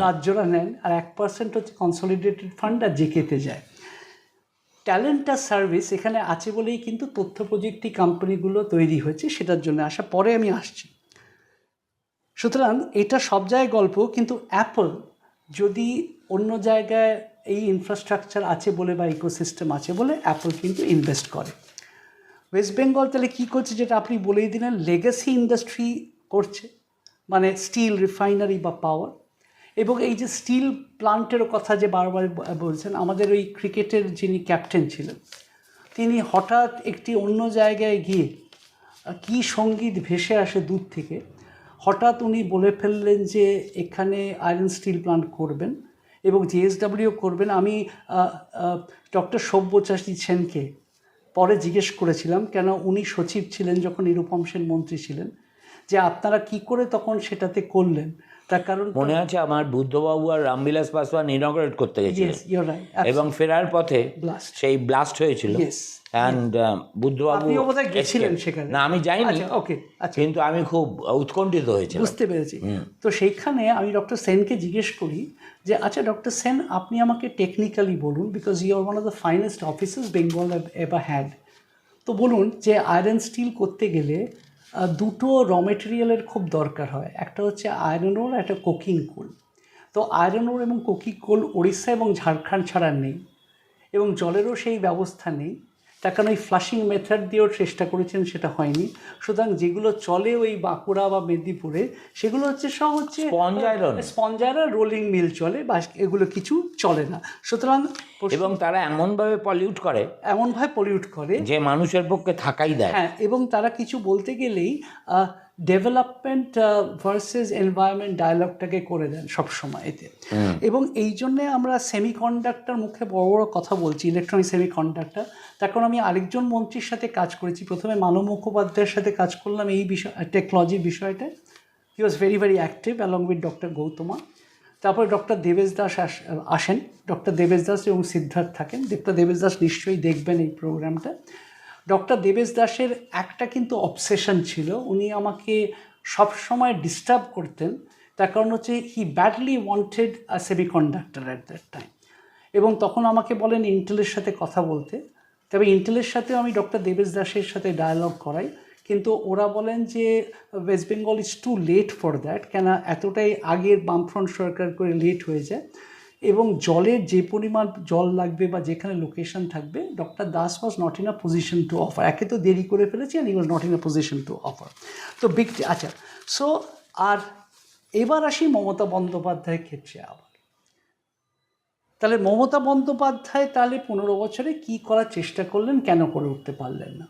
রাজ্যরা নেন, আর 1% হচ্ছে কনসলিডেটেড ফান্ড আর জেকেতে যায়। ট্যালেন্ট আর সার্ভিস এখানে আছে বলেই কিন্তু তথ্য প্রযুক্তি কোম্পানিগুলো তৈরি হয়েছে, সেটার জন্য আসা পরে আমি আসছি। সুতরাং এটা সব জায়গায় গল্প, কিন্তু অ্যাপল যদি অন্য জায়গায় এই ইনফ্রাস্ট্রাকচার আছে বলে বা ইকোসিস্টেম আছে বলে অ্যাপল কিন্তু ইনভেস্ট করে। ওয়েস্ট বেঙ্গল তাহলে কী করছে, যেটা আপনি বলেই দিলেন, লেগাসি ইন্ডাস্ট্রি করছে, মানে স্টিল রিফাইনারি বা পাওয়ার। এবং এই যে স্টিল প্লান্টেরও কথা যে বারবার বলছেন, আমাদের ওই ক্রিকেটের যিনি ক্যাপ্টেন ছিলেন, তিনি হঠাৎ একটি অন্য জায়গায় গিয়ে কি সঙ্গীত ভেসে আসে দূর থেকে, হঠাৎ উনি বলে ফেললেন যে এখানে আয়রন স্টিল প্লান্ট করবেন এবং জিএসডব্লিউ করবেন। আমি ডক্টর সব্যসাচী সেনকে পরে জিজ্ঞেস করেছিলাম, কেন উনি সচিব ছিলেন যখন নিরুপম সেন মন্ত্রী ছিলেন, যে আপনারা কি করে তখন সেটাতে করলেন, তার কারণ মনে আছে আমার বুদ্ধবাবু আর রামবিলাস পাসওয়ান ইনগ্রেট করতে গেছিলেন এবং ফেরার পথে Blast. সেই ব্লাস্ট হয়েছিল Yes. অ্যান্ড বুদ্ধবাবু আপনিও বোধহয় গেছিলেন escaped. সেখানে। না আমি যাইনি, আচ্ছা, ওকে, আচ্ছা, কিন্তু আমি খুব উৎকণ্ঠিত হয়েছিলাম। বুঝতে পেরেছি। তো সেইখানে আমি ডক্টর সেনকে জিজ্ঞেস করি যে আচ্ছা ডক্টর সেন, আপনি আমাকে টেকনিক্যালি বলুন, because you are one of the finest officers Bengal ever had, তো বলুন যে আয়রন স্টিল করতে গেলে দুটো র মেটেরিয়ালের খুব দরকার হয়, একটা হচ্ছে আয়রন ওর, একটা কোকিং কোল। তো আয়রন ওর এবং কোকিং কোল ওড়িশা এবং ঝাড়খণ্ড ছাড়া নেই, এবং জলেরও সেই ব্যবস্থা নেই, তার কারণ ওই ফ্লাশিং মেথড দিয়েও চেষ্টা করেছেন, সেটা হয়নি। সুতরাং যেগুলো চলে ওই বাঁকুড়া বা মেদিনীপুরে, সেগুলো হচ্ছে সব হচ্ছে স্পঞ্জ আয়রন, রোলিং মিল চলে, বা এগুলো কিছু চলে না। সুতরাং এবং তারা এমনভাবে পলিউট করে যে মানুষের পক্ষে থাকাই দেয়। হ্যাঁ, এবং তারা কিছু বলতে গেলেই ডেভেলপমেন্ট ভার্সেস এনভায়রনমেন্ট ডায়ালগটাকে করে দেন সবসময় এতে। এবং এই জন্যে আমরা সেমিকন্ডাক্টর, মুখে বড় বড় কথা বলছি, ইলেকট্রনিক সেমিকন্ডাক্টর, তার কারণ আমি আরেকজন মন্ত্রীর সাথে কাজ করেছি। প্রথমে মানব মুখোপাধ্যায়ের সাথে কাজ করলাম এই বিষয়, টেকনোলজির বিষয়টা। He was very very active along with doctor Gautama. তারপরে ডক্টর দেবেশ দাস আসেন, ডক্টর দেবেশ দাস এবং সিদ্ধার্থ থাকেন। ডক্টর দেবেশ দাস নিশ্চয়ই দেখবেন এই প্রোগ্রামটা। ডক্টর দেবেশ দাসের একটা কিন্তু অবসেশন ছিল, উনি আমাকে সবসময় ডিস্টার্ব করতেন, তার কারণ হচ্ছে he badly wanted a semiconductor at that time. এবং তখন আমাকে বলেন ইন্টেলের সাথে কথা বলতে, তবে ইন্টেলের সাথেও আমি ডক্টর দেবেশ দাসের সাথে ডায়ালগ করাই, কিন্তু ওরা বলেন যে West Bengal is too late for that, কেন এতটাই আগের বামফ্রন্ট সরকার করে লেট হয়ে যায়, এবং জলের যে পরিমাণ জল লাগবে বা যেখানে লোকেশন থাকবে, doctor Das was not in a position to offer. একে তো দেরি করে ফেলেছি, and he was not in a position to offer. তো বিগ, আচ্ছা, সো আর এবার আসি মমতা বন্দ্যোপাধ্যায়ের ক্ষেত্রে আবার। তাহলে মমতা বন্দ্যোপাধ্যায় তাহলে 15 বছরে কি করার চেষ্টা করলেন, কেন করে উঠতে পারলেন না?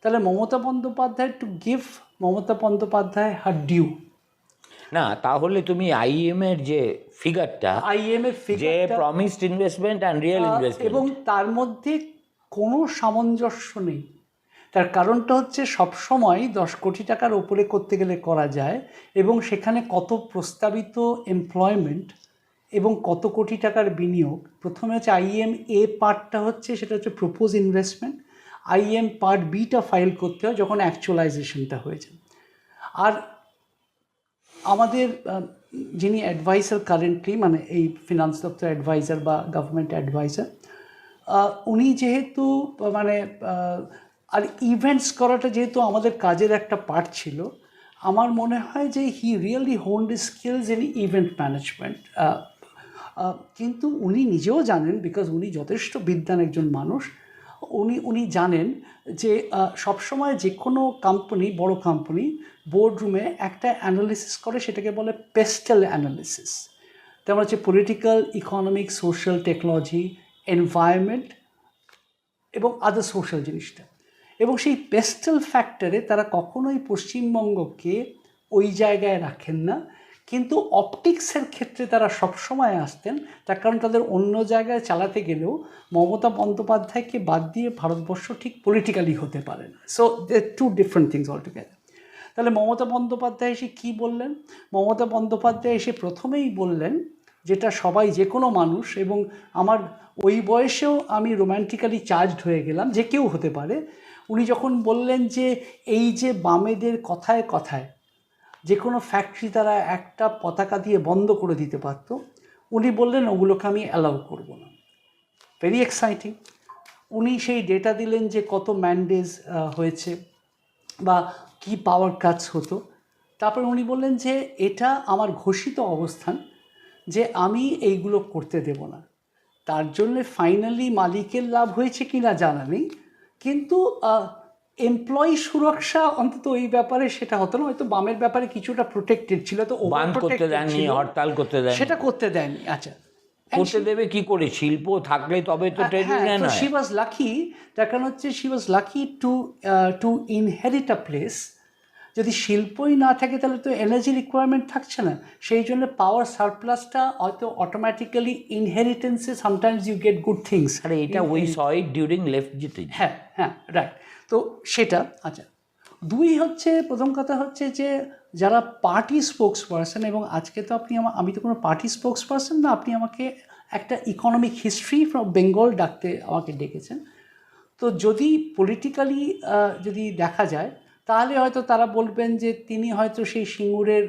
তাহলে Mamata Bandyopadhyay, to give Mamata Bandyopadhyay her due. না, তাহলে তুমি আইএম এর যে ফিগারটা, যে promised investment and real investment, এবং তার মধ্যে কোনো সামঞ্জস্য নেই। তার কারণটা হচ্ছে সবসময় 10 কোটি টাকার ওপরে করতে গেলে করা যায়, এবং সেখানে কত প্রস্তাবিত এমপ্লয়মেন্ট এবং কত কোটি টাকার বিনিয়োগ। প্রথমে হচ্ছে আইএম এ পার্টটা হচ্ছে, সেটা হচ্ছে প্রপোজ ইনভেস্টমেন্ট। আইএম পার্ট বিটা ফাইল করতে হয় যখন অ্যাকচুয়ালাইজেশনটা হয়েছে। আর আমাদের যিনি অ্যাডভাইজার কারেন্টলি, মানে এই ফিনান্স দপ্তর অ্যাডভাইজার বা গভর্নমেন্ট অ্যাডভাইজার, উনি যেহেতু মানে আর ইভেন্টস করাটা যেহেতু আমাদের কাজের একটা পার্ট ছিল, আমার মনে হয় যে he really honed skills in event management. কিন্তু উনি নিজেও জানেন, বিকজ উনি যথেষ্ট বিদ্বান একজন মানুষ, উনি জানেন যে সবসময় যে কোনো কোম্পানি, বড় কোম্পানি বোর্ডরুমে একটা অ্যানালিসিস করে, সেটাকে বলে পেস্টেল অ্যানালিসিস। তেমন হচ্ছে political, economic, social, technology, environment এবং আদার সোশ্যাল জিনিসটা। এবং সেই পেস্টেল ফ্যাক্টরে তারা কখনোই পশ্চিমবঙ্গকে ওই জায়গায় রাখেন না, কিন্তু অপটিক্সের ক্ষেত্রে তারা সবসময় আসতেন। তার কারণ তাদের অন্য জায়গায় চালাতে গেলেও মমতা বন্দ্যোপাধ্যায়কে বাদ দিয়ে ভারতবর্ষ ঠিক পলিটিক্যালি হতে পারে না। So they two different things altogether. তাহলে মমতা বন্দ্যোপাধ্যায় এসে কী বললেন? মমতা বন্দ্যোপাধ্যায় এসে প্রথমেই বললেন, যেটা সবাই, যে কোনো মানুষ, এবং আমার ওই বয়সেও আমি রোম্যান্টিক্যালি চার্জড হয়ে গেলাম, যে কেউ হতে পারে, উনি যখন বললেন যে এই যে বামেদের কথায় কথায় যে কোনো ফ্যাক্টরি তারা একটা পতাকা দিয়ে বন্ধ করে দিতে পারত, উনি বললেন ওগুলোকে আমি অ্যালাউ করব না। Very exciting. উনি সেই ডেটা দিলেন যে কত ম্যান্ডেজ হয়েছে বা কি পাওয়ার কাটস হতো। তারপরে উনি বললেন যে এটা আমার ঘোষিত অবস্থান যে আমি এইগুলো করতে দেব না। তার জন্যে ফাইনালি মালিকের লাভ হয়েছে কি না জানা নেই, কিন্তু এমপ্লয়ি সুরক্ষা অন্তত এই ব্যাপারে সেটা হতো না। হয়তো বামের ব্যাপারে কিছুটা প্রোটেক্টেড ছিল, তো করতে দেয়নি, হরতাল করতে দেয়নি, সেটা করতে দেয়নি। আচ্ছা, করতে দেবে কি করে? শিল্প থাকলে তবে তো ট্রেড ইউনিয়ন হয়। শি ওয়াজ লাকি, তার কারণ হচ্ছে she was lucky two inherit a place. যদি শিল্পই না থাকে তাহলে তো এনার্জি রিকোয়ারমেন্ট থাকছে না, সেই জন্য পাওয়ার সারপ্লাসটা হয়তো অটোমেটিক্যালি ইনহেরিটেন্সে sometimes you get good things. আরে এটা we saw it during left জিতে। হ্যাঁ, রাইট। তো সেটা, আচ্ছা, দুই হচ্ছে, প্রথম কথা হচ্ছে যে যারা পার্টি স্পোক্স পারসন, এবং আজকে তো আপনি আমি তো কোনো পার্টি স্পোক্স পারসন না, আপনি আমাকে একটা ইকোনমিক হিস্ট্রি ফ্রম বেঙ্গল ডাকতে আমাকে ডেকেছেন। তো যদি পলিটিক্যালি যদি দেখা যায়, তাহলে হয়তো তারা বলবেন যে তিনি হয়তো সেই সিঙ্গুরের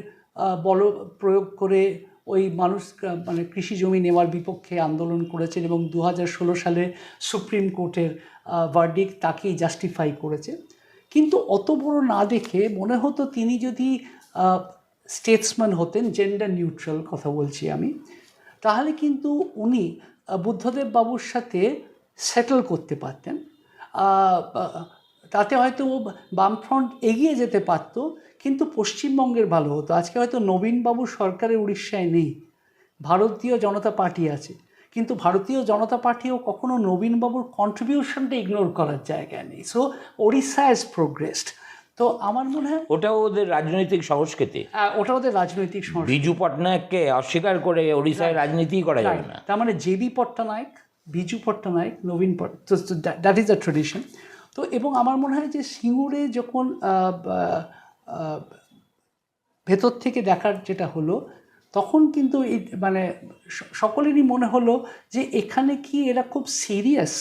বল প্রয়োগ করে ওই মানুষ মানে কৃষি জমি নেওয়ার বিপক্ষে আন্দোলন করেছেন, এবং 2016 সালে সুপ্রিম কোর্টের ভার্ডিক্ট তাকেই জাস্টিফাই করেছে। কিন্তু অত বড় না দেখে মনে হতো তিনি যদি স্টেটসম্যান হতেন, জেন্ডার নিউট্রাল কথা বলছি আমি, তাহলে কিন্তু উনি বুদ্ধদেব বাবুর সাথে সেটেল করতে পারতেন। তাতে হয়তো বামফ্রন্ট এগিয়ে যেতে পারত, কিন্তু পশ্চিমবঙ্গের ভালো হতো। আজকে হয়তো নবীনবাবু সরকারের উড়িষ্যায় নেই, ভারতীয় জনতা পার্টি আছে, কিন্তু ভারতীয় জনতা পার্টিও কখনো নবীনবাবুর কন্ট্রিবিউশনটা ইগনোর করার জায়গায় নেই। So Odisha has progressed. তো আমার মনে হয় ওটাও ওদের রাজনৈতিক সংস্কৃতি। ওটা ওদের রাজনৈতিক সংস্কৃতি। বিজু পটনায়ককে অস্বীকার করে ওড়িশায় রাজনীতি করা যাবে না। তার মানে JB Patnaik, Biju Patnaik, Nabin that is the tradition. তো এবং আমার মনে হয় যে সিঙ্গুরে যখন ভেতর থেকে দেখার যেটা হলো, তখন কিন্তু এই মানে সকলেরই মনে হলো যে এখানে কি এরা খুব সিরিয়াস,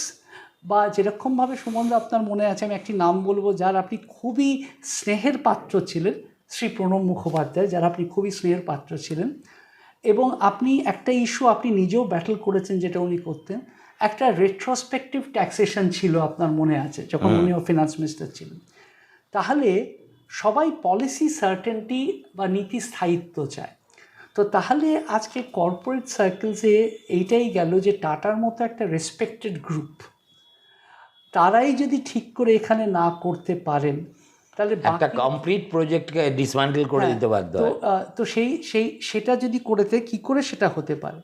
বা যেরকমভাবে সুমনদা আপনার মনে আছে, আমি একটি নাম বলবো যার আপনি খুবই স্নেহের পাত্র ছিলেন, শ্রী প্রণব মুখোপাধ্যায়, যার আপনি খুবই স্নেহের পাত্র ছিলেন, এবং আপনি একটা ইস্যু আপনি নিজেও ব্যাটল করেছেন যেটা উনি করতেন, একটা রেট্রোস্পেক্টিভ ট্যাক্সেশন ছিল আপনার মনে আছে যখন উনিও ফিনান্স মিনিস্টার ছিলেন। তাহলে সবাই পলিসি সার্টেনটি বা নীতি স্থায়িত্ব চায়। তো তাহলে আজকে কর্পোরেট সার্কেলসে এইটাই গেল যে টাটার মতো একটা রেসপেক্টেড গ্রুপ, তারাই যদি ঠিক করে এখানে না করতে পারেন, তাহলে একটা কমপ্লিট প্রজেক্টকে ডিসম্যান্টেল করে দিতে বাধ্য হয়। তো সেটা যদি করেতে কি করে সেটা হতে পারে।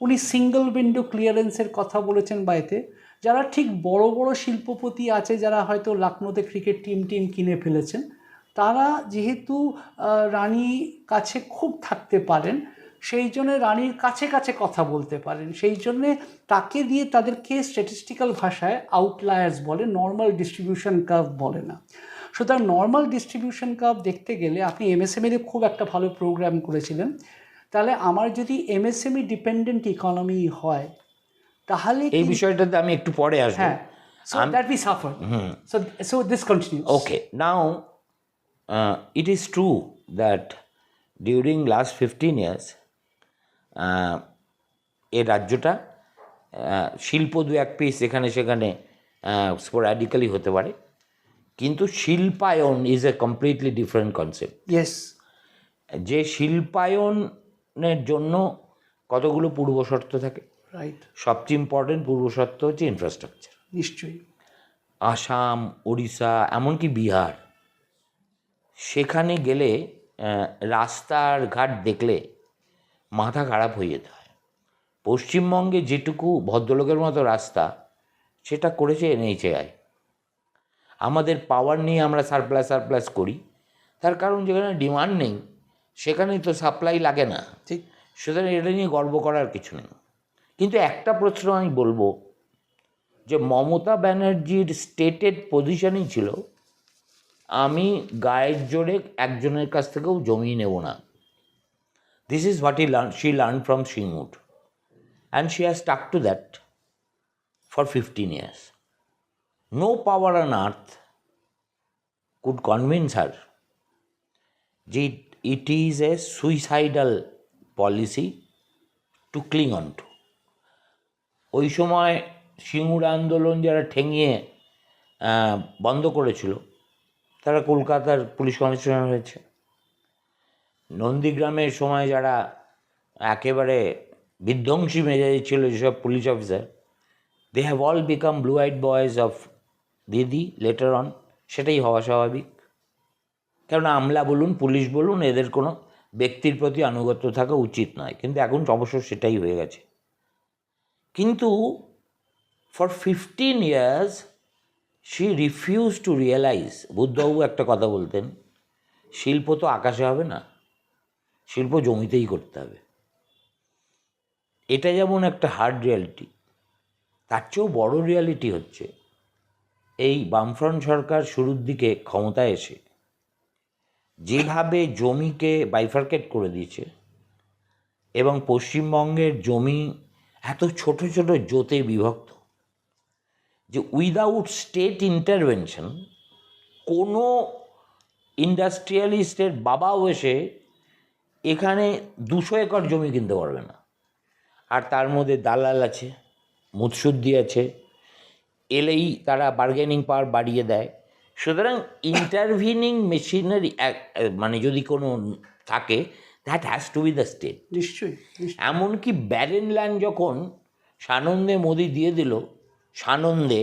উনি সিঙ্গল উইন্ডো ক্লিয়ারেন্সের কথা বলেছেন বাইতে, যারা ঠিক বড় বড় শিল্পপতি আছে, যারা হয়তো লখনৌতে ক্রিকেট টিম কিনে ফেলেছেন, তারা যেহেতু রানীর কাছে খুব থাকতে পারেন, সেই জন্যে রানীর কাছে কাছে কথা বলতে পারেন, সেই জন্যে তাকে দিয়ে তাদেরকে স্ট্যাটিস্টিক্যাল ভাষায় আউটলায়ার্স বলে, নর্মাল ডিস্ট্রিবিউশন কার্ভ বলে না। সুতরাং নর্মাল ডিস্ট্রিবিউশন কার্ভ দেখতে গেলে আপনি এমএসএমইতে খুব একটা ভালো প্রোগ্রাম করেছিলেন, তাহলে আমার যদি এমএসএমই ডিপেন্ডেন্ট ইকোনমি হয়, তাহলে এই বিষয়টাতে আমি একটু পরে আসবো। হ্যাঁ, so that we suffer. So this continues. Okay, now it is true that during last 15 years এই রাজ্যটা শিল্প দু এক পিস এখানে সেখানে স্পোরাডিক্যালি হতে পারে, কিন্তু শিল্পায়ন is a completely different concept. Yes. যে শিল্পায়নের জন্য কতগুলো পূর্বশর্ত থাকে। Right. সবচেয়ে ইম্পর্টেন্ট পূর্বশর্ত হচ্ছে ইনফ্রাস্ট্রাকচার। নিশ্চয়ই। আসাম, ওড়িশা, এমনকি বিহার, সেখানে গেলে রাস্তার ঘাট দেখলে মাথা খারাপ হয়ে যেতে হয়। পশ্চিমবঙ্গে যেটুকু ভদ্রলোকের মতো রাস্তা, সেটা করেছে NHAI। আমাদের পাওয়ার নিয়ে আমরা সারপ্লাস করি, তার কারণ যেখানে ডিমান্ড নেই সেখানে তো সাপ্লাই লাগে না, ঠিক। সুতরাং এটা নিয়ে গর্ব করার কিছু নেই। কিন্তু একটা প্রশ্ন আমি বলবো, যে মমতা ব্যানার্জির স্টেটেড পজিশনই ছিল, আমি গায়ের জোরে একজনের কাছ থেকেও জমি নেব না। This is what she learn from Singur, and she has stuck to that for 15 years. No power on earth could convince her যে it is a suicidal policy to cling on to. ওই সময় সিঙ্গুর আন্দোলন যারা ঠেঙিয়ে বন্ধ করেছিল, তারা কলকাতার পুলিশ কমিশনার হয়েছে। নন্দীগ্রামের সময় যারা একেবারে বিধ্বংসী মেজাজে ছিল যেসব police officer, they have all become blue eyed boys of Didi later on. সেটাই হওয়া স্বাভাবিক, কেননা আমলা বলুন পুলিশ বলুন এদের কোনো ব্যক্তির প্রতি আনুগত্য থাকা উচিত নয়, কিন্তু এখন অবশ্য সেটাই হয়ে গেছে। কিন্তু for 15 years she refuse to realise. Buddhababu একটা কথা বলতেন, শিল্প তো আকাশে হবে না, শিল্প জমিতেই করতে হবে। এটা যেমন একটা হার্ড রিয়ালিটি, তার চেয়েও বড় রিয়ালিটি হচ্ছে এই বামফ্রন্ট সরকার শুরুর দিকে ক্ষমতায় এসে যেভাবে জমিকে বাইফার্কেট করে দিয়েছে এবং পশ্চিমবঙ্গের জমি এত ছোট ছোট জোতে বিভক্ত যে উইদাউট স্টেট ইন্টারভেনশন কোনো ইন্ডাস্ট্রিয়ালিস্টের বাবাও এসে এখানে 200 একর জমি কিনতে পারবে না। আর তার মধ্যে দালাল আছে, মুৎসুদ্দি আছে, এলেই তারা বার্গেনিং পাওয়ার বাড়িয়ে দেয়। সুতরাং ইন্টারভিনিং মেশিনারি মানে যদি কোনো থাকে, that has to B the state. নিশ্চয়ই। এমনকি ব্যারেন ল্যান্ড যখন সানন্দে মোদি দিয়ে দিল, সানন্দে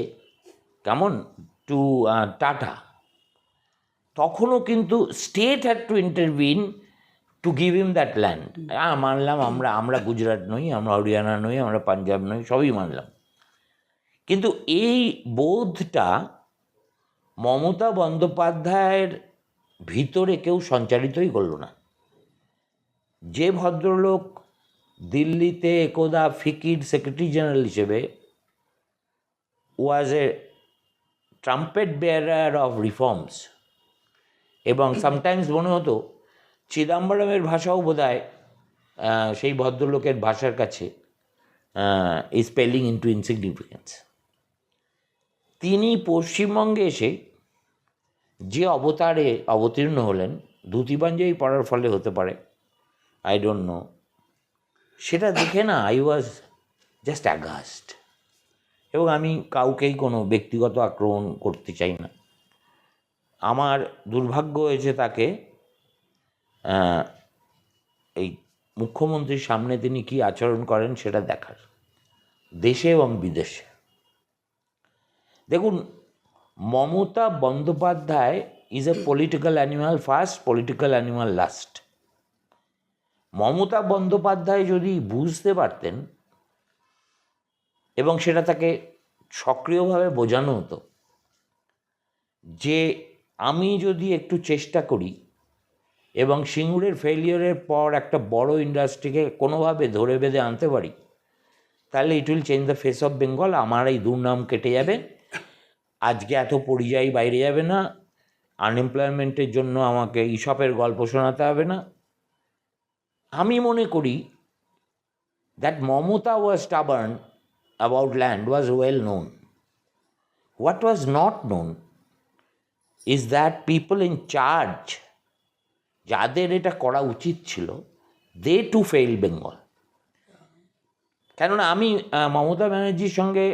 কেমন টু টাটা, তখনও কিন্তু state had to intervene to give him that land. মানলাম আমরা গুজরাট নই, আমরা হরিয়ানা নই, আমরা পাঞ্জাব নই, সবই মানলাম। কিন্তু এই বোধটা মমতা বন্দ্যোপাধ্যায়ের ভিতরে কেউ সঞ্চারিতই করল না। যে ভদ্রলোক দিল্লিতে একদা ফিকির সেক্রেটারি জেনারেল হিসেবে ওয়াজ এ ট্রাম্পেট বেয়ারার অফ রিফর্মস, এবং সামটাইমস মনে হতো চিদাম্বরমের ভাষাও বোধহয় সেই ভদ্রলোকের ভাষার কাছে ইজ স্পেলিং ইন্টু ইনসিগনিফিকেন্স। তিনি পশ্চিমবঙ্গে এসে যে অবতারে অবতীর্ণ হলেন, ধুতি পাঞ্জাবি পড়ার ফলে হতে পারে, আই ডোন্ট নো, সেটা দেখে না আই ওয়াজ জাস্ট অ্যাগাস্ট। এবং আমি কাউকেই কোনো ব্যক্তিগত আক্রমণ করতে চাই না। আমার দুর্ভাগ্য হয়েছে তাকে এই মুখ্যমন্ত্রীর সামনে তিনি কী আচরণ করেন সেটা দেখার, দেশে এবং বিদেশে। দেখুন, Mamata Bandyopadhyay is a political animal first, political animal last. Mamata Bandyopadhyay যদি বুঝতে পারতেন এবং সেটা তাকে সক্রিয়ভাবে বোঝানো হতো যে আমি যদি একটু চেষ্টা করি এবং সিঙ্গুরের ফেলিওরের পর একটা বড় ইন্ডাস্ট্রিকে কোনোভাবে ধরে বেঁধে আনতে পারি, তাহলে it will change the face of Bengal. আমার এই দুর্নাম কেটে যাবে, আজকে এত পরিযায়ী বাইরে যাবে না, আনএমপ্লয়মেন্টের জন্য আমাকে ইসপের গল্প শোনাতে হবে না। আমি মনে করি that Mamata was stubborn about land was well known. What was not known is that people in charge, যাদের এটা করা উচিত ছিল, দে টু ফেইল বেঙ্গল। কেননা আমি মমতা ব্যানার্জির সঙ্গে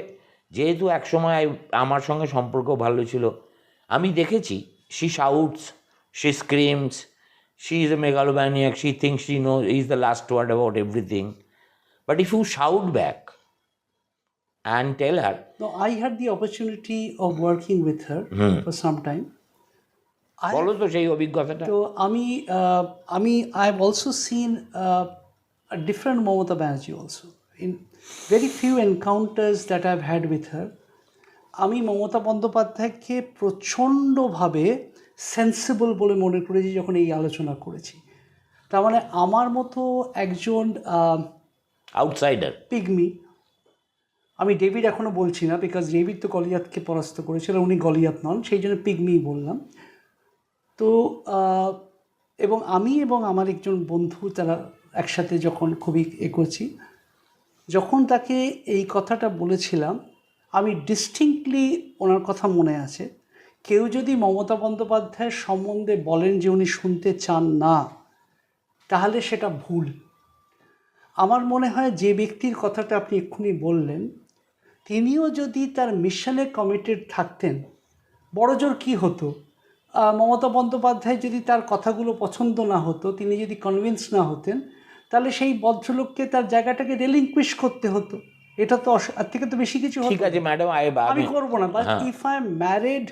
যেহেতু একসময় আমার সঙ্গে সম্পর্ক ভালো ছিল, আমি দেখেছি she শাউটস, she screams, she is a megalomaniac, she thinks she knows, is the last word about everything. But if you shout back and tell her... No, I had the opportunity of working with her for some time. বলো তো সেই অভিজ্ঞতাটা। তো আমি I have also seen a different Mamata Banerjee also. In very few encounters that I have had with her, আমি মমতা বন্দ্যোপাধ্যায়কে প্রচণ্ডভাবে sensible বলে মনে করেছি যখন এই আলোচনা করেছি। তার মানে আমার মতো একজন আউটসাইডার, পিগমি, আমি ডেভিড এখনও বলছি না, বিকজ ডেভিড তো গলিয়াতকে পরাস্ত করেছিল, উনি গলিয়াত নন, সেই জন্য পিগমি বললাম। তো এবং আমি এবং আমার একজন বন্ধু, তারা একসাথে যখন খুবই এগোচ্ছি, যখন তাকে এই কথাটা বলেছিলাম, আমি ডিস্টিংক্টলি ওনার কথা মনে আছে, কেউ যদি মমতা বন্দ্যোপাধ্যায়ের সম্বন্ধে বলেন যে উনি শুনতে চান না, তাহলে সেটা ভুল। আমার মনে হয় যে ব্যক্তির কথাটা আপনি এক্ষুনি বললেন, তিনিও যদি তার মিশনে কমিটেড থাকতেন, বড়জোর কী হতো, মমতা বন্দ্যোপাধ্যায় যদি তার কথাগুলো পছন্দ না হতো, তিনি যদি কনভিন্স না হতেন, তাহলে সেই ভদ্রলোককে তার জায়গাটাকে রেলিংকুইশ করতে হতো। এটা তো আর থেকে তো বেশি কিছু। ঠিক আছে ম্যাডাম, আমি করবো না। But if I am married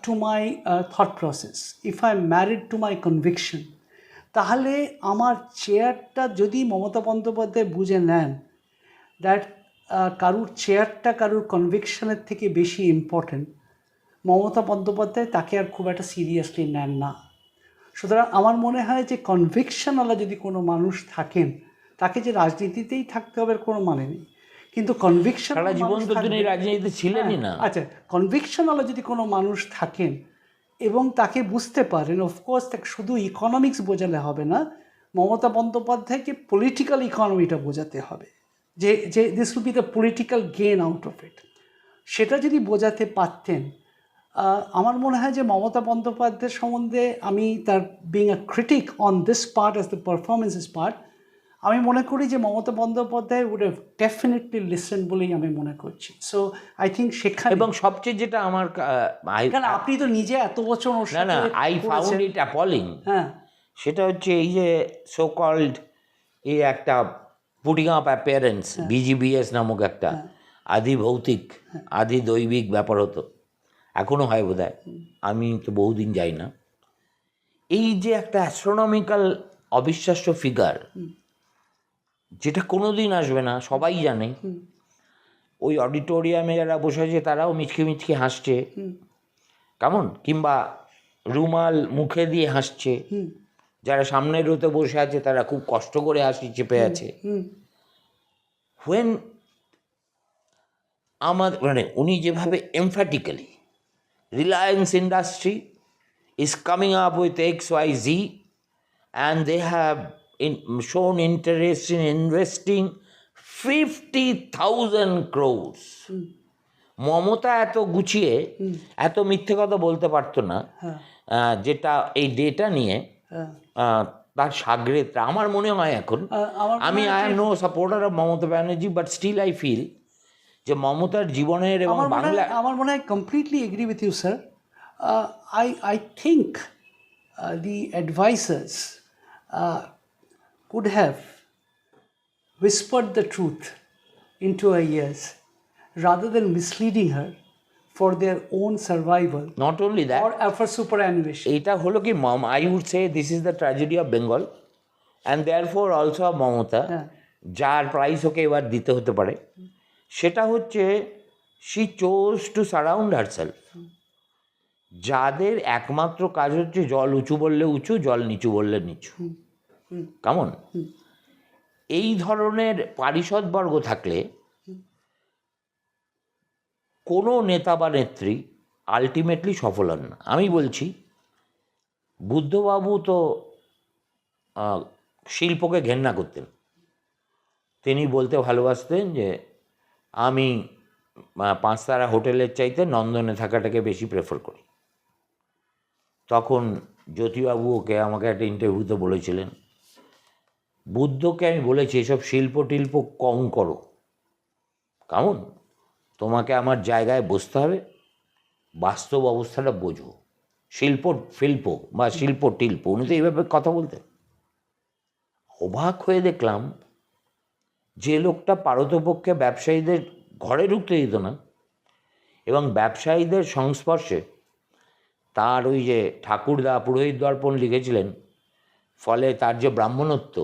to my thought process, if I am married to my conviction, তাহলে আমার চেয়ারটা যদি মমতা বন্দ্যোপাধ্যায় বুঝে নেন দ্যাট কারুর চেয়ারটা কারুর কনভিকশনের থেকে বেশি ইম্পর্ট্যান্ট, মমতা বন্দ্যোপাধ্যায় তাকে আর খুব একটা সিরিয়াসলি নেন না। সুতরাং আমার মনে হয় যে কনভিকশনওয়ালা যদি কোনো মানুষ থাকেন, তাকে যে রাজনীতিতেই থাকতে হবে কোনো মানে নেই। কিন্তু কনভিকশন সারা জীবন তো তিনি রাজনীতিতে ছিলেনই না। আচ্ছা, কনভিকশনওয়ালা যদি কোনো মানুষ থাকেন এবং তাকে বুঝতে পারেন, অফকোর্স তাকে শুধু ইকোনমিক্স বোঝালে হবে না, মমতা বন্দ্যোপাধ্যায়কে পলিটিক্যাল ইকোনমিটা বোঝাতে হবে, যে যে this will be the political gain out of it. সেটা যদি বোঝাতে পারতেন, আমার মনে হয় যে মমতা বন্দ্যোপাধ্যায়ের সম্বন্ধে, আমি তার being a critic on this part as the performances part, আমি মনে করি যে Mamata Bandyopadhyay would have definitely listen বলেই আমি মনে করছি। সো আই থিঙ্ক সেখানে, এবং সবচেয়ে যেটা আমার কারণ আপনি তো নিজে এত বছর ওর না সাথে আই করেছেন। ফাউন্ড ইট অ্যাপলিং, হ্যাঁ, সেটা হচ্ছে এই যে সো কল্ড এই একটা পুটিং আপ অ্যাপিয়ারেন্স, বিজিবিএস নামক একটা আদি ভৌতিক আদি দৈবিক ব্যাপার হতো, এখনও হয় বোধ হয়, আমি তো বহুদিন যাই না। এই যে একটা অ্যাস্ট্রোনমিক্যাল অবিশ্বাস্য ফিগার, যেটা কোনো দিন আসবে না, সবাই জানে। ওই অডিটোরিয়ামে যারা বসে আছে তারাও মিচকে মিচকে হাসছে, কেমন, কিংবা রুমাল মুখে দিয়ে হাসছে, যারা সামনের রোতে বসে আছে তারা খুব কষ্ট করে হাসি চেপে আছে। হোয়েন আমার মানে উনি যেভাবে এমফ্যাটিক্যালি Reliance industry is coming up with XYZ and they have shown interest in investing 50,000 crores. Mamata এত গুছিয়ে এত মিথ্যে কথা বলতে পারতো না, যেটা এই ডেটা নিয়ে তার সাগরেদরা, আমার মনে হয় এখন, আমি I am no supporter of Mamata Banerjee, but still I feel যে মমতার জীবনের এবং বাংলা, আমার মনে হয় completely agree with you sir. I think the advisors could have whispered the truth into her ears rather than misleading her for their own survival not only that, or for superannuation. এটা হলো কি মম, I would say this is the tragedy of Bengal and therefore also of Mamata, যার price ওকে এবার দিতে হতে পারে। সেটা হচ্ছে she chose to surround herself, যাদের একমাত্র কাজ হচ্ছে জল উঁচু বললে উঁচু, জল নিচু বললে নিচু, কেমন, এই ধরনের পারিষদবর্গ থাকলে কোনো নেতা বা নেত্রী আলটিমেটলি সফল হন না। আমি বলছি, বুদ্ধবাবু তো শিল্পকে ঘেন্না করতেন, তিনি বলতে ভালোবাসতেন যে আমি 5 তারা হোটেলের চাইতে নন্দনে থাকাটাকে বেশি প্রেফার করি। তখন জ্যোতিবাবু ওকে আমাকে একটা ইন্টারভিউতে বলেছিলেন, বুদ্ধকে আমি বলেছি এসব শিল্প টিল্প কম করো, কেমন, তোমাকে আমার জায়গায় বসতে হবে, বাস্তব অবস্থাটা বোঝো, শিল্প ফিল্প বা শিল্প টিল্প, উনি তো এইভাবে কথা বলতেন। অবাক হয়ে দেখলাম যে লোকটা পারতপক্ষে ব্যবসায়ীদের ঘরে ঢুকতে দিত না, এবং ব্যবসায়ীদের সংস্পর্শে তার ওই যে ঠাকুরদা পুরোহিত দর্পণ লিখেছিলেন, ফলে তার যে ব্রাহ্মণত্ব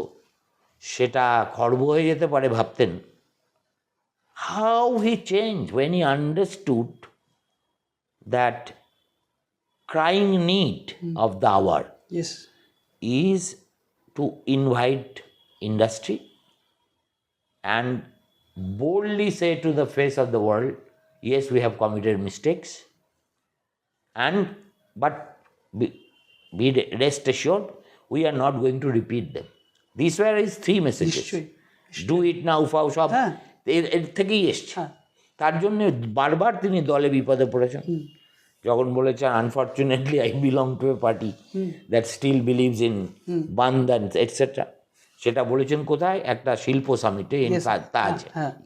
সেটা খর্ব হয়ে যেতে পারে ভাবতেন। How he change when he understood that crying need of the hour Yes. is to invite industry and boldly say to the face of the world, yes, we have committed mistakes, and but be rest assured we are not going to repeat them. These were his 3 messages. নিশ্চয়ই। Do it now, ফাও সব হ্যাঁ। এর থেকেই এসছে। হ্যাঁ। তার জন্য বারবার তিনি দলে বিপদে পড়েছেন, যখন বলেছেন unfortunately I belong to a party that still believes in bandh etcetera, সেটা বলেছেন কোথায়, একটা শিল্প সামিটে in Taj,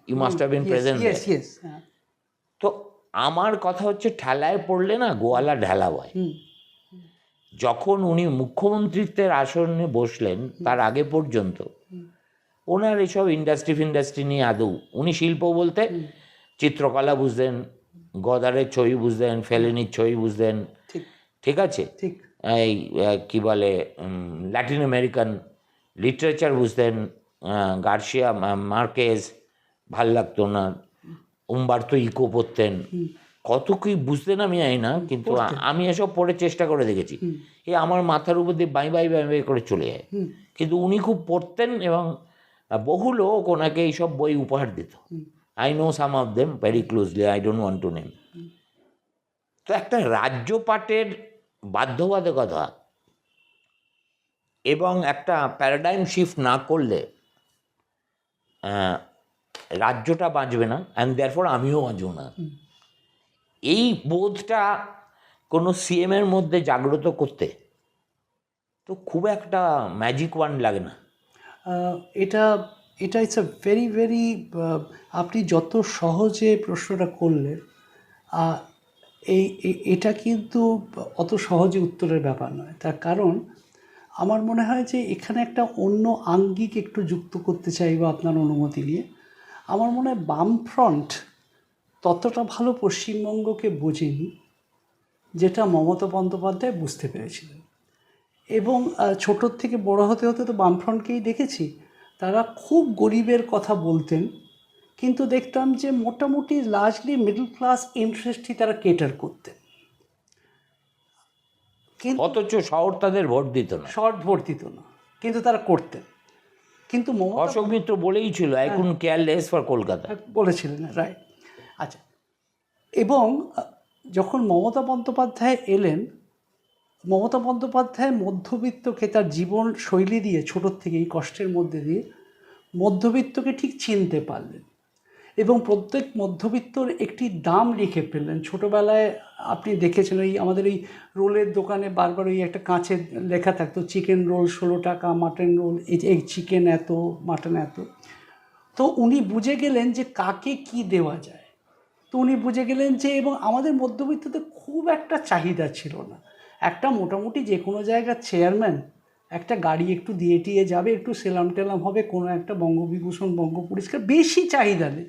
you must have been present. তো আমার কথা হচ্ছে, ঠেলায় পড়লে না গোয়ালা ঢেলা হয়। যখন উনি মুখ্যমন্ত্রীত্বের আসনে বসলেন তার আগে পর্যন্ত ওনার এসব ইন্ডাস্ট্রি নিয়ে আদৌ, উনি শিল্প বলতে চিত্রকলা বুঝতেন, গদারের ছবি বুঝতেন, ফেলেনির ছবি বুঝতেন, ঠিক আছে, এই কী বলে ল্যাটিন আমেরিকান লিটারেচার বুঝতেন, গার্সিয়া মার্কেজ ভাল লাগতো না, উম্বার্তো ইকো পড়তেন, কত কি বুঝতেন আমি জানি না, কিন্তু আমি এসব পড়ে চেষ্টা করে দেখেছি, এ আমার মাথার উপর দিয়ে বাই বাই বাই বাই করে চলে যায়। কিন্তু উনি খুব পড়তেন এবং বহু লোক ওনাকে এইসব বই উপহার দিত। I know some of them very closely, I don't want to name. তো একটা রাজ্যপাটের বাধ্যবাধকতা এবং একটা প্যারাডাইম শিফট না করলে রাজ্যটা বাঁচবে না, অ্যান্ড দেয়ারফর আমিও বাঁচব না। এই বোধটা কোনো সিএমের মধ্যে জাগ্রত করতে তো খুব একটা ম্যাজিক ওয়ান্ড লাগে না। এটা এটা ইটস আ ভেরি ভেরি, আপনি যত সহজে প্রশ্নটা করলেন, এটা কিন্তু অত সহজে উত্তরের ব্যাপার নয়। তার কারণ আমার মনে হয় যে এখানে একটা অন্য আঙ্গিক একটু যুক্ত করতে চাইব আপনার অনুমতি নিয়ে। আমার মনে হয় বামফ্রন্ট ততটা ভালো পশ্চিমবঙ্গকে বোঝেনি যেটা মমতা বন্দ্যোপাধ্যায় বুঝতে পেরেছিলেন। এবং ছোটোর থেকে বড় হতে হতে তো বামফ্রন্টকেই দেখেছি, তারা খুব গরিবের কথা বলতেন, কিন্তু দেখতাম যে মোটামুটি লার্জলি মিডল ক্লাস ইন্টারেস্টই তারা কেটার করতেন। কিন্তু অথচ শহর তাদের ভোট দিত না, শর্ট ভোট দিত না, কিন্তু তারা করতেন। কিন্তু অশোক মিত্র বলেই ছিল I couldn't care less for Kolkata, বলেছিলেন, রাইট। আচ্ছা, এবং যখন মমতা বন্দ্যোপাধ্যায় এলেন, মমতা বন্দ্যোপাধ্যায় মধ্যবিত্তকে তার জীবন শৈলী দিয়ে, ছোটোর থেকে এই কষ্টের মধ্যে দিয়ে মধ্যবিত্তকে ঠিক চিনতে পারলেন এবং প্রত্যেক মধ্যবিত্তর একটি দাম লিখে ফেললেন। ছোটোবেলায় আপনি দেখেছেন ওই আমাদের এই রোলের দোকানে বারবার ওই একটা কাঁচের লেখা থাকতো, চিকেন রোল 16 টাকা, মাটন রোল এই চিকেন এত, মাটন এত। তো উনি বুঝে গেলেন যে কাকে কি দেওয়া যায়। তো উনি বুঝে গেলেন যে, এবং আমাদের মধ্যবিত্ততে খুব একটা চাহিদা ছিল না। একটা মোটামুটি যে কোনো জায়গার চেয়ারম্যান একটা গাড়ি একটু দিয়ে টিয়ে যাবে, একটু সেলাম টেলাম হবে, কোনো একটা বঙ্গবিভূষণ বঙ্গ পুরস্কার, বেশি চাহিদা নেই।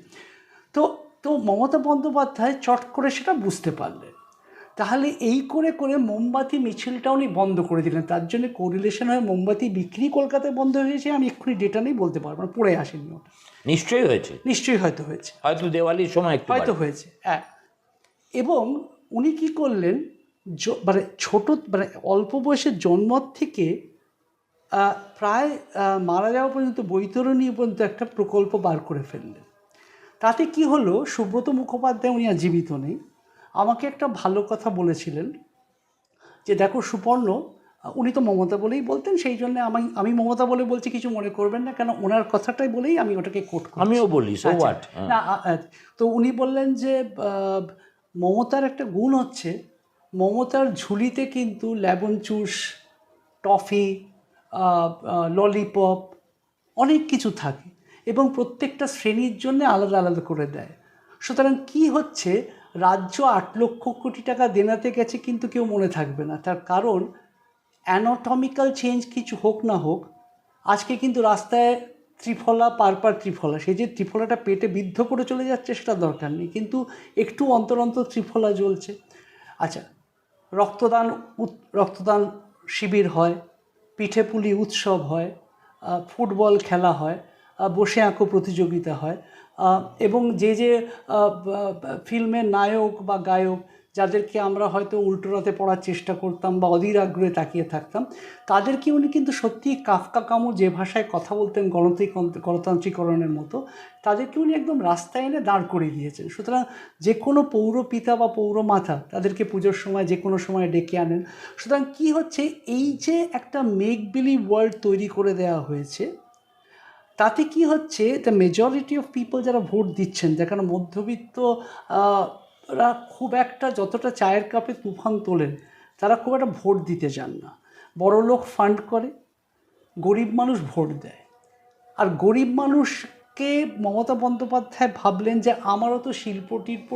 তো তো মমতা বন্দ্যোপাধ্যায় চট করে সেটা বুঝতে পারলেন। তাহলে এই করে করে মোমবাতি মিছিলটা উনি বন্ধ করে দিলেন। তার জন্য কোরিলেশন হয়ে মোমবাতি বিক্রি কলকাতায় বন্ধ হয়েছে, আমি এক্ষুনি ডেটা নেই, বলতে পারবো না, পড়ে আসেনি ওটা। নিশ্চয়ই হয়েছে, নিশ্চয়ই হয়তো হয়েছে, হয়তো দেওয়ালির সময় একটু হয়তো হয়েছে, হ্যাঁ। এবং উনি কি করলেন, মানে ছোট, মানে অল্প বয়সের জন্ম থেকে প্রায় মারা যাওয়া পর্যন্ত বৈতরণী পর্যন্ত একটা প্রকল্প বার করে ফেললেন। তাতে কি হলো, সুব্রত মুখোপাধ্যায়, উনি আর জীবিত নেই, আমাকে একটা ভালো কথা বলেছিলেন যে দেখো সুপর্ণ, উনি তো মমতা বলেই বলতেন, সেই জন্য আমি মমতা বলে বলছি, কিছু মনে করবেন না, কেন ওনার কথাটাই বলেই আমি ওটাকে কোট করি, আমিও বলি সো হোয়াট। না, তো উনি বললেন যে মমতার একটা গুণ হচ্ছে, মমতার ঝুলিতে কিন্তু লেবন চুস, টফি, ললিপপ, অনেক কিছু থাকে এবং প্রত্যেকটা শ্রেণীর জন্য আলাদা আলাদা করে দেয়। সুতরাং কি হচ্ছে, রাজ্য 8 লক্ষ কোটি টাকা দেনাতে গেছে, কিন্তু কেউ মনে থাকবে না। তার কারণ অ্যানাটমিক্যাল চেঞ্জ কিছু হোক না হোক, আজকে কিন্তু রাস্তায় ত্রিফলা পার ত্রিফলা, সেই যে ত্রিফলাটা পেটে বিদ্ধ করে চলে যাচ্ছে সেটা দরকার নেই, কিন্তু একটু অন্তর অন্তর ত্রিফলা জ্বলছে। আচ্ছা, রক্তদান শিবির হয়, পিঠেপুলি উৎসব হয়, ফুটবল খেলা হয়, বসে আঁকো প্রতিযোগিতা হয়, এবং যে ফিল্মের নায়ক বা গায়ক যাদেরকে আমরা হয়তো উল্টোরাতে পড়ার চেষ্টা করতাম বা অধীর আগ্রহে তাকিয়ে থাকতাম, তাদেরকে উনি কিন্তু সত্যিই কাফকা কামু যে ভাষায় কথা বলতেন গণতান্ত্রিকরণের মতো, তাদেরকে উনি একদম রাস্তায় এনে দাঁড় করিয়ে দিয়েছেন। সুতরাং যে কোনো পৌরপিতা বা পৌরমাতা তাদেরকে পুজোর সময় যে কোনো সময় ডেকে আনেন। সুতরাং কী হচ্ছে, এই যে একটা মেক বিলিভ ওয়ার্ল্ড তৈরি করে দেওয়া হয়েছে, তাতে কি হচ্ছে, দ্য মেজরিটি অফ পিপল যারা ভোট দিচ্ছেন, যেখানে মধ্যবিত্ত রা খুব একটা, যতটা চায়ের কাপে তুফান তোলেন, তারা খুব একটা ভোট দিতে চান না। বড় লোক ফান্ড করে, গরিব মানুষ ভোট দেয়। আর গরিব মানুষকে মমতা বন্দ্যোপাধ্যায় ভাবলেন যে আমারও তো শিল্প টিল্প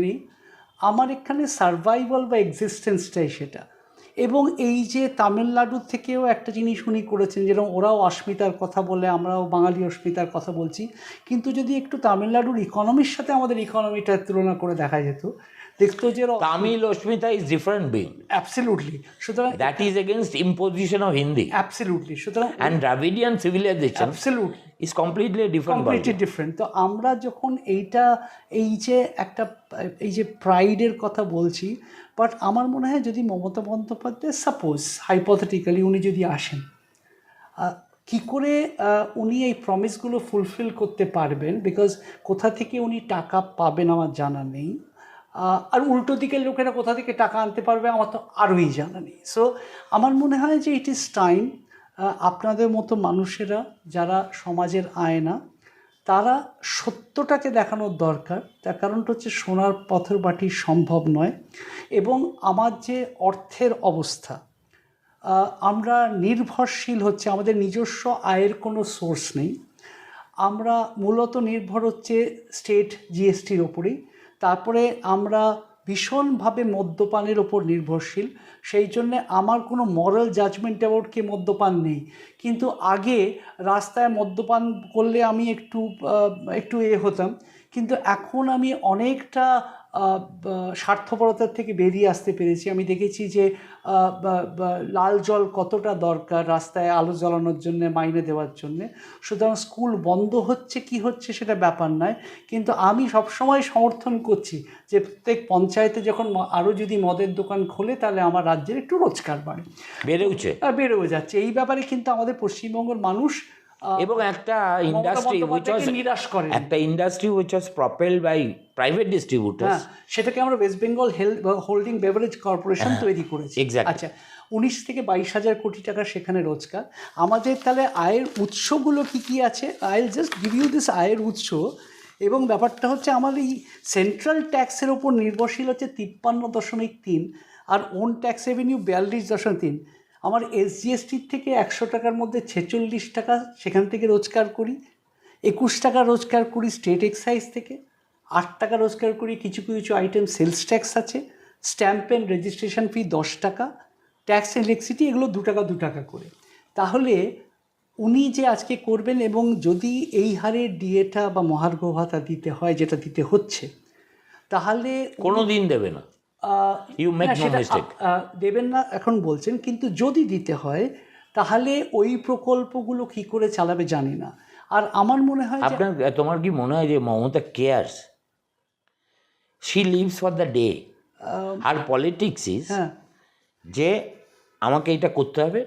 নেই, আমার এখানে সার্ভাইভাল বা এক্সিস্টেন্সটাই সেটা। এবং এই যে তামিলনাড়ুর থেকেও একটা জিনিস উনি করেছেন, যেরকম ওরাও অস্মিতার কথা বলে, আমরাও বাঙালি অস্মিতার কথা বলছি, কিন্তু যদি একটু তামিলনাড়ুর ইকোনমির সাথে আমাদের ইকোনমিটার তুলনা করে দেখা যেত, দেখতো যে তামিল অস্মিতা ইজ ডিফারেন্ট বিং, অ্যাবসলিউটলি। সুতরাং that is against imposition of Hindi, absolutely. সুতরাং and Dravidian civilisation absolutely is completely different, completely different. তো আমরা যখন এই যে প্রাইডের কথা বলছি, বাট আমার মনে হয় যদি মমতা বন্দ্যোপাধ্যায় সাপোজ হাইপোথেটিক্যালি উনি যদি আসেন, কী করে উনি এই প্রমিসগুলো ফুলফিল করতে পারবেন, বিকজ কোথা থেকে উনি টাকা পাবেন আমার জানা নেই, আর উল্টো দিকের লোকেরা কোথা থেকে টাকা আনতে পারবে আমার তো আরোই জানা নেই। সো আমার মনে হয় যে ইট ইজ টাইম আপনাদের মতো মানুষেরা যারা সমাজের আয়না, তারা সত্যটাকে দেখানোর দরকার। তার কারণটা হচ্ছে সোনার পাথর বাটি সম্ভব নয়, এবং আমার যে অর্থের অবস্থা, আমরা নির্ভরশীল হচ্ছে, আমাদের নিজস্ব আয়ের কোনো সোর্স নেই, আমরা মূলত নির্ভর হচ্ছে স্টেট জিএসটির ওপরেই, তারপরে আমরা ভীষণভাবে মদ্যপানের ওপর নির্ভরশীল। সেই জন্যে আমার কোনো মরাল জাজমেন্ট অ্যাবাউট কে মদ্যপান নেই, কিন্তু আগে রাস্তায় মদ্যপান করলে আমি একটু হতাম, কিন্তু এখন আমি অনেকটা স্বার্থপরতার থেকে বেরিয়ে আসতে পেরেছি। আমি দেখেছি যে লাল জল কতটা দরকার রাস্তায় আলো জ্বালানোর জন্য, মাইনে দেওয়ার জন্যে। সুতরাং স্কুল বন্ধ হচ্ছে কি হচ্ছে সেটা ব্যাপার নয়, কিন্তু আমি সবসময় সমর্থন করছি যে প্রত্যেক পঞ্চায়েতে যখন আরও যদি মদের দোকান খোলে তাহলে আমার রাজ্যের একটু রোজগার বেড়েও যাচ্ছে। এই ব্যাপারে কিন্তু আমাদের পশ্চিমবঙ্গের মানুষ এবং একটা industry which was propelled by private distributors, সেটাকে আমরা West Bengal holding beverage corporation তৈরি করেছি। আচ্ছা, 19 থেকে 22,000 কোটি টাকা সেখানে রোজগার। আমাদের তাহলে আয়ের উৎসগুলো কি কি আছে? I will just give you this আয়ের উৎস। এবং ব্যাপারটা হচ্ছে আমাদের এই সেন্ট্রাল ট্যাক্সের ওপর নির্ভরশীল হচ্ছে 53.3, আর ওন ট্যাক্স রেভিনিউ 42.3। আমার এসজিএসটির থেকে 100 টাকার মধ্যে 46 টাকা সেখান থেকে রোজগার করি, 21 টাকা রোজগার করি স্টেট এক্সাইজ থেকে, 8 টাকা রোজগার করি কিছু কিছু আইটেম সেলস ট্যাক্স আছে, স্ট্যাম্প অ্যান্ড রেজিস্ট্রেশন ফি 10 টাকা, ট্যাক্স ইলেকট্রিসিটি এগুলো 2 টাকা 2 টাকা করে। তাহলে উনি যে আজকে করবেন, এবং যদি এই হারে ডিএটা বা মহার্ঘ ভাতা দিতে হয়, যেটা দিতে হচ্ছে, তাহলে কোনো দিন দেবে না, দেবেন না এখন বলছেন, কিন্তু যদি দিতে হয় তাহলে ওই প্রকল্পগুলো কি করে চালাবে জানি না। আর আমার মনে হয় তোমার কি মনে হয় যে Mamata cares? She lives for the day. আর পলিটিক্স ইজ যে আমাকে এটা করতে হবে,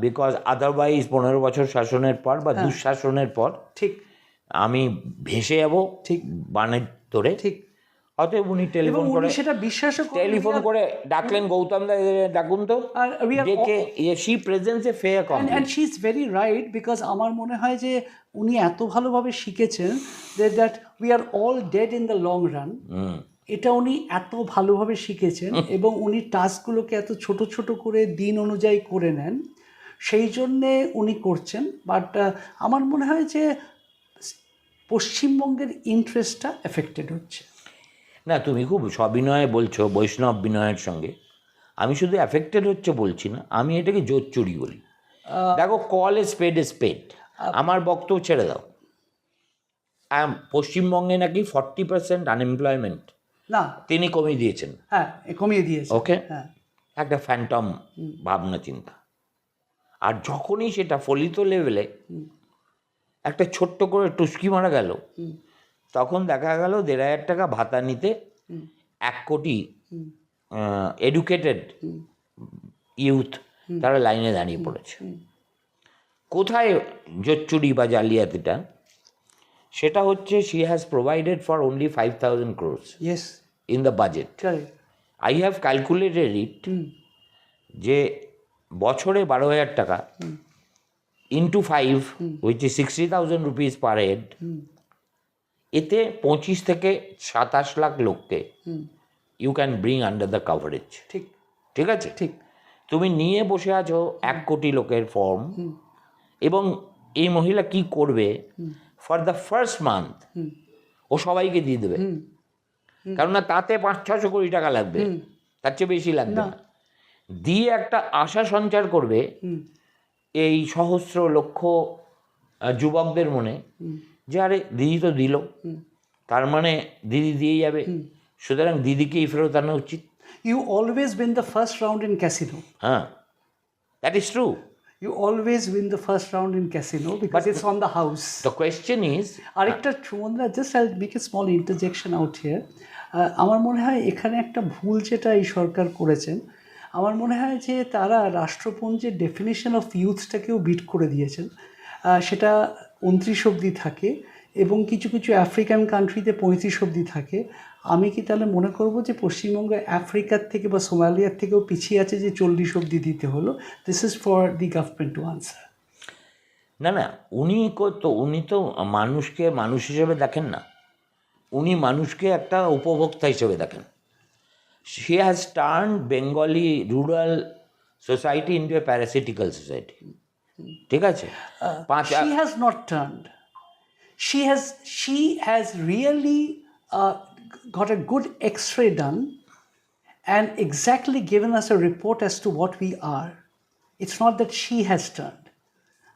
বিকজ আদারওয়াইজ 15 বছর শাসনের পর বা দুঃশাসনের পর ঠিক আমি ভেসে যাবো, ঠিক বানের তোরে। ঠিক, অতএব উনি টেলিফোন করে ডাকলেন, গৌতম দা ডাকুন তো, she presents a fair complete, and she is very right, because আমার মনে হয় যে উনি এত ভালোভাবে শিখেছেন that we are all dead in the long run. এটা উনি এত ভালোভাবে শিখেছেন, এবং উনি টাস্কগুলোকে এত ছোট ছোট করে দিন অনুযায়ী করে নেন, সেই জন্যে উনি করছেন। বাট আমার মনে হয় যে পশ্চিমবঙ্গের ইন্টারেস্টটা এফেক্টেড হচ্ছে। না, তুমি খুব সবিনয়ে বলছো বৈষ্ণব বিনয়ের সঙ্গে। আমি শুধু অ্যাফেক্টেড হচ্ছে বলছি না, আমি এটাকে জোচ্চুরি বলি। দেখো, কল এ স্পেড এ স্পেড। আমার বক্তব্য ছেড়ে দাও। পশ্চিমবঙ্গে নাকি 40% আনএমপ্লয়মেন্ট না তিনি কমিয়ে দিয়েছেন। কমিয়ে দিয়েছেন। ওকে, একটা ফ্যান্টম ভাবনা চিন্তা। আর যখনই সেটা ফলিত লেভেলে একটা ছোট্ট করে টুস্কি মারা গেল, তখন দেখা গেল 1,500 টাকা ভাতা নিতে 1 কোটি এডুকেটেড ইউথ তারা লাইনে দাঁড়িয়ে পড়েছে। কোথায় জোচ্চুরি বা জালিয়াতিটা? সেটা হচ্ছে she has provided for only 5,000 crores in the budget. I have calculated it যে বছরে 12,000 টাকা into 5 which is 60,000 rupees per head, এতে 25 থেকে 27 লাখ লোককে you can bring under the coverage. ঠিক আছে? ঠিক। তুমি নিয়ে বসে আছো 1 কোটি লোকের ফর্ম, এবং এই মহিলা কি করবে? ফর দ্য ফার্স্ট মান্থ ও সবাইকে দিয়ে দেবে, কারণ না তাতে 500-600 কোটি টাকা লাগবে, তার চেয়ে বেশি লাগবে না। দিয়ে একটা আশা সঞ্চার করবে এই সহস্র লক্ষ যুবকদের মনে, যে আরে দিদি তো দিল, তার মানে দিদি দিয়ে যাবে, সুতরাং দিদিকেই ফেরত আনা উচিত। You always win the first round in casino. That is true. You always win the first round in casino because it's on the house. The question is, আরেকটা চুমন্দা, just I'll make a small interjection out here. আমার মনে হয় এখানে একটা ভুল যেটা এই সরকার করেছেন, আমার মনে হয় যে তারা রাষ্ট্রপুঞ্জের ডেফিনেশন অফ ইউথটাকেও বিট করে দিয়েছেন। সেটা 29 অবধি থাকে এবং কিছু কিছু আফ্রিকান কান্ট্রিতে 35 অবধি থাকে। আমি কি তাহলে মনে করব যে পশ্চিমবঙ্গ আফ্রিকার থেকে বা সোমালিয়ার থেকেও পিছিয়ে আছে যে 40 অবধি দিতে হলো? This is for the government to answer. না, উনি তো মানুষকে মানুষ হিসেবে দেখেন না, উনি মানুষকে একটা উপভোক্তা হিসেবে দেখেন। she has turned Bengali rural society into a parasitical society. ঠিক আছে, She has not turned. She has really got a good X-ray done and exactly given us a report as to what we are. It's not that she has turned.